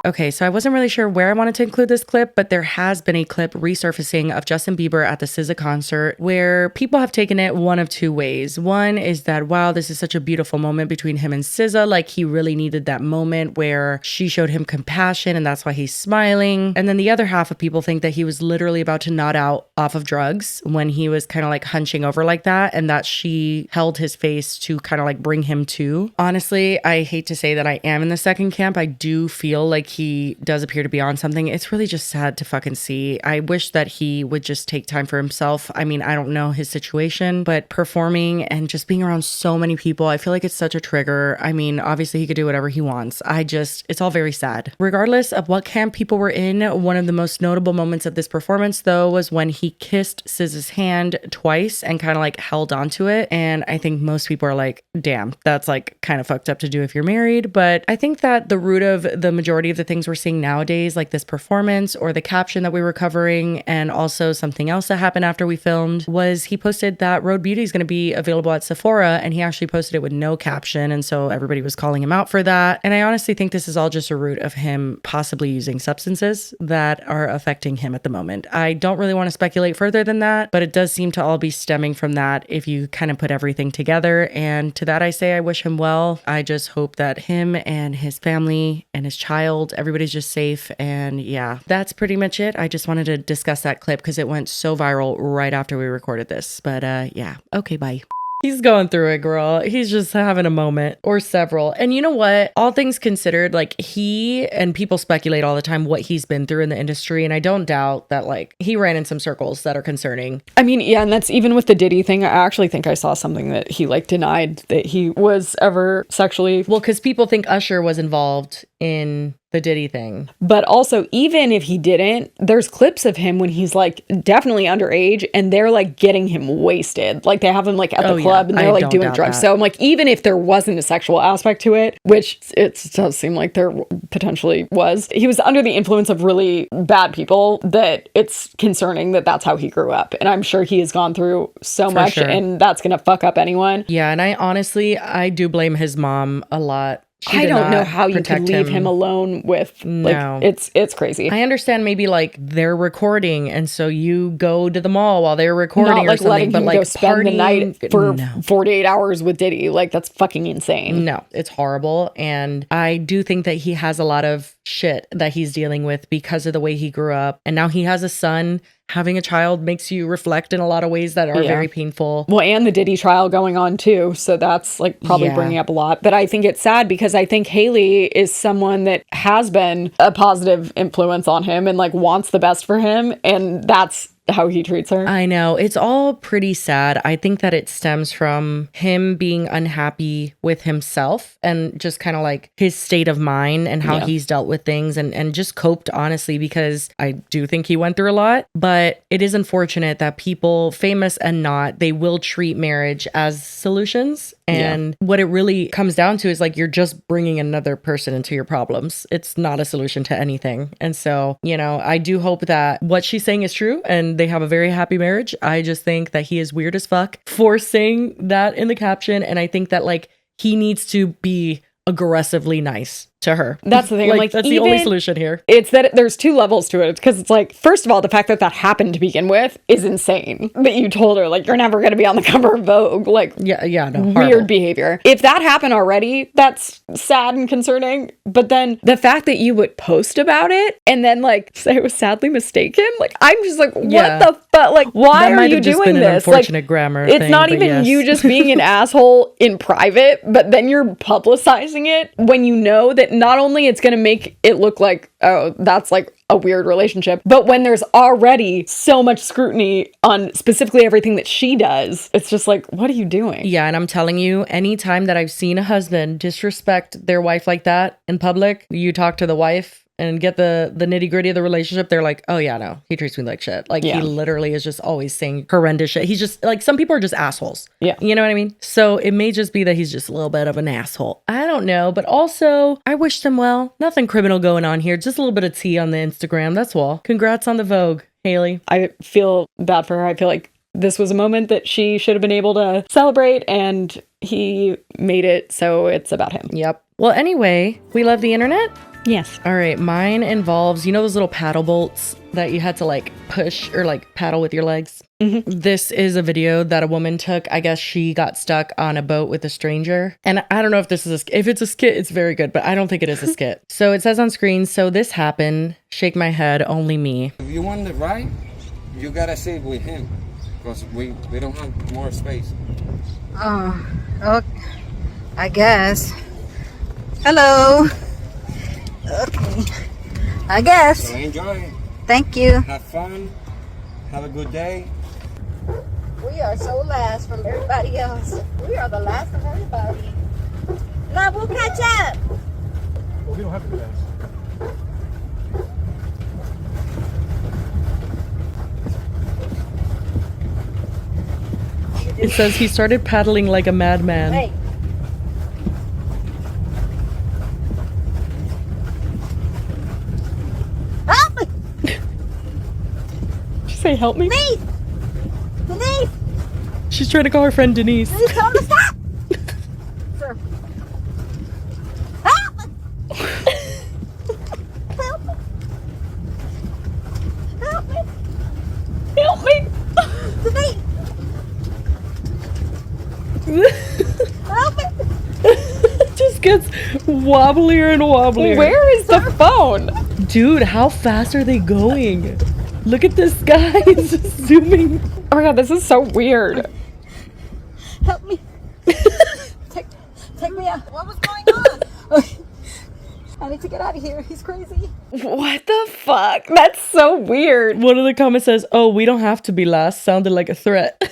Okay, so I wasn't really sure where I wanted to include this clip, but there has been a clip resurfacing of Justin Bieber at the SZA concert where people have taken it one of two ways. One is that, wow, this is such a beautiful moment between him and SZA. Like, he really needed that moment where she showed him compassion and that's why he's smiling. And then the other half of people think that he was literally about to nod out off of drugs when he was kind of like hunching over like that, and that she held his face to kind of like bring him to. Honestly, I hate to say that I am in the second camp. I do feel like he does appear to be on something. It's really just sad to fucking see. I wish that he would just take time for himself. I mean, I don't know his situation, but performing and just being around so many people, I feel like it's such a trigger. I mean, obviously he could do whatever he wants. It's all very sad. Regardless of what camp people were in, one of the most notable moments of this performance though was when he kissed SZA's hand twice and kind of like held onto it. And I think most people are like, damn, that's like kind of fucked up to do if you're married. But I think that the root of the majority of the things we're seeing nowadays, like this performance or the caption that we were covering, and also something else that happened after we filmed, was he posted that Road Beauty is going to be available at Sephora, and he actually posted it with no caption, and so everybody was calling him out for that. And I honestly think this is all just a root of him possibly using substances that are affecting him at the moment. I don't really want to speculate further than that, but it does seem to all be stemming from that if you kind of put everything together. And to that I say I wish him well. I just hope that him and his family and his child, everybody's just safe. And yeah, that's pretty much it. I just wanted to discuss that clip because it went so viral right after we recorded this. But yeah, okay, bye. He's going through it, girl. He's just having a moment or several. And you know what? All things considered, like, he and people speculate all the time what he's been through in the industry. And I don't doubt that, like, he ran in some circles that are concerning. I mean, yeah, and that's even with the Diddy thing. I actually think I saw something that he, like, denied that he was ever sexually. Well, because people think Usher was involved in the Diddy thing. But also, even if he didn't, there's clips of him when he's like definitely underage and they're like getting him wasted. Like they have him like at the club and they're like doing drugs. So I'm like, even if there wasn't a sexual aspect to it, which it does seem like there potentially was, he was under the influence of really bad people that it's concerning that that's how he grew up. And I'm sure he has gone through so much and that's going to fuck up anyone. Yeah. And I do blame his mom a lot. I don't know how you could leave him alone with, like, it's crazy. I understand maybe like they're recording and so you go to the mall while they're recording. Not like or something, letting but him like go spend the night for no. 48 hours with Diddy. Like, that's fucking insane. No, it's horrible. And I do think that he has a lot of shit that he's dealing with because of the way he grew up. And now he has a son. Having a child makes you reflect in a lot of ways that are very painful. Well, and the Diddy trial going on too. So that's like probably bringing up a lot. But I think it's sad because I think Hailey is someone that has been a positive influence on him and like wants the best for him. And that's how he treats her. I know. It's all pretty sad. I think that it stems from him being unhappy with himself and just kind of like his state of mind and how he's dealt with things and just coped, honestly, because I do think he went through a lot. But it is unfortunate that people, famous and not, they will treat marriage as solutions. And what it really comes down to is like you're just bringing another person into your problems. It's not a solution to anything. And so, you know, I do hope that what she's saying is true and they have a very happy marriage. I just think that he is weird as fuck for saying that in the caption. And I think that like he needs to be aggressively nice to her. That's the thing. Like that's the only solution here. It's that there's two levels to it. Because it's like, first of all, the fact that that happened to begin with is insane. That you told her, like, you're never going to be on the cover of Vogue. Like, no, weird behavior. If that happened already, that's sad and concerning. But then the fact that you would post about it and then like say it was sadly mistaken, like, I'm just like, what the fuck? Like, why are you doing this? Unfortunate like, grammar. It's not even you just being an asshole in private, but then you're publicizing it when you know that not only it's going to make it look like, oh, that's like a weird relationship, but when there's already so much scrutiny on specifically everything that she does, it's just like, what are you doing? Yeah, and I'm telling you, anytime that I've seen a husband disrespect their wife like that in public, you talk to the wife and get the nitty gritty of the relationship, they're like, oh yeah, no, he treats me like shit. Like he literally is just always saying horrendous shit. He's just like, some people are just assholes. Yeah. You know what I mean? So it may just be that he's just a little bit of an asshole. I don't know. But also, I wish them well. Nothing criminal going on here. Just a little bit of tea on the Instagram. That's all. Congrats on the Vogue, Hailey. I feel bad for her. I feel like this was a moment that she should have been able to celebrate and he made it. So it's about him. Yep. Well, anyway, we love the internet. Yes. All right. Mine involves, you know, those little paddle bolts that you had to like push or like paddle with your legs. Mm-hmm. This is a video that a woman took. I guess she got stuck on a boat with a stranger. And I don't know if this is if it's a skit, it's very good, but I don't think it is a skit. So it says on screen, so this happened. Shake my head, only me. If you want to ride, you gotta sit with him because we don't have more space. Oh, I guess. Hello. Okay. I guess. So enjoy. Thank you. Have fun. Have a good day. We are so last from everybody else. We are the last of everybody. No, we'll catch up. Well, we don't have to do that. It says he started paddling like a madman. Hey. Help me! Did you say help me? Denise! Denise! She's trying to call her friend Denise. Denise, tell him to stop! Sir. Help me! Help me! Help me! Help me! Denise! Help me! Just gets wobblier and wobblier. Where is the phone? Dude, how fast are they going? Look at this guy. He's just zooming. Oh my god, this is so weird. Help me. Take me out. What was going on? Okay. I need to get out of here. He's crazy. What the fuck? That's so weird. One of the comments says, oh, we don't have to be last. Sounded like a threat.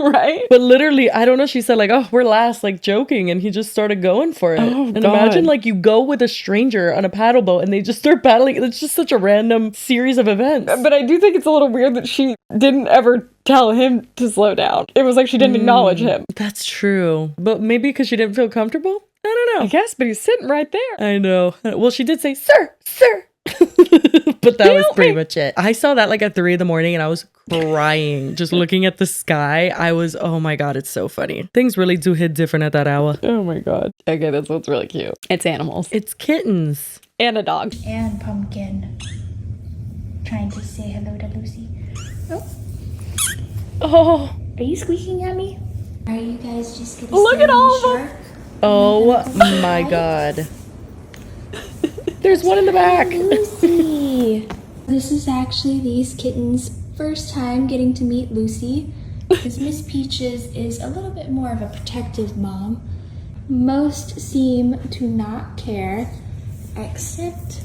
Right? But literally, I don't know. She said like, oh, we're last, like joking. And he just started going for it. Oh, and God. imagine like you go with a stranger on a paddle boat and they just start paddling. It's just such a random series of events. But I do think it's a little weird that she didn't ever tell him to slow down. It was like she didn't acknowledge him. That's true. But maybe because she didn't feel comfortable? I don't know. I guess, but he's sitting right there. I know. Well, she did say, sir. But that was pretty much it. I saw that like at 3 a.m. and I was crying just looking at the sky. I was, oh my god, it's so funny. Things really do hit different at that hour. Oh my god. Okay, that's what's really cute. It's animals. It's kittens. And a dog. And Pumpkin trying to say hello to Lucy. Oh. Are you squeaking at me? Are you guys just gonna look at all of them? Oh my god. There's one in the back. Lucy. This is actually these kittens' first time getting to meet Lucy, because Miss Peaches is a little bit more of a protective mom. Most seem to not care, except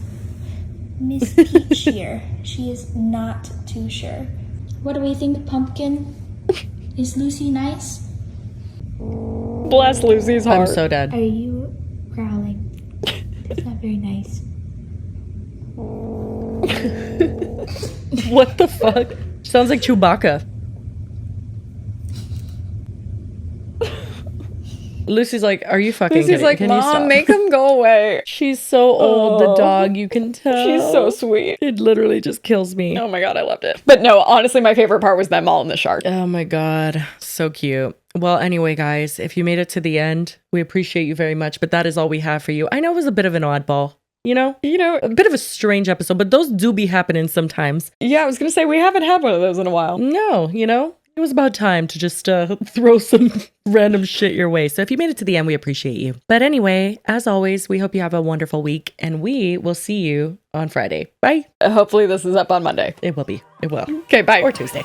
Miss Peach here. She is not too sure. What do we think, Pumpkin? Is Lucy nice? Bless Lucy's heart. I'm so dead. Are you growling? It's not very nice. What the fuck? Sounds like Chewbacca. Lucy's like, are you fucking Lucy's kidding? like, Can you Mom, stop?" make him go away. She's so old, the Oh. dog, you can tell. She's so sweet. It literally just kills me. Oh my God, I loved it. But no, honestly, my favorite part was them all in the shark. Oh my God. So cute. Well, anyway, guys, if you made it to the end, we appreciate you very much. But that is all we have for you. I know it was a bit of an oddball. You know, a bit of a strange episode, but those do be happening sometimes. Yeah, I was going to say, we haven't had one of those in a while. No, it was about time to just throw some random shit your way. So if you made it to the end, we appreciate you. But anyway, as always, we hope you have a wonderful week and we will see you on Friday. Bye. Hopefully this is up on Monday. It will be. It will. Okay, bye. Or Tuesday.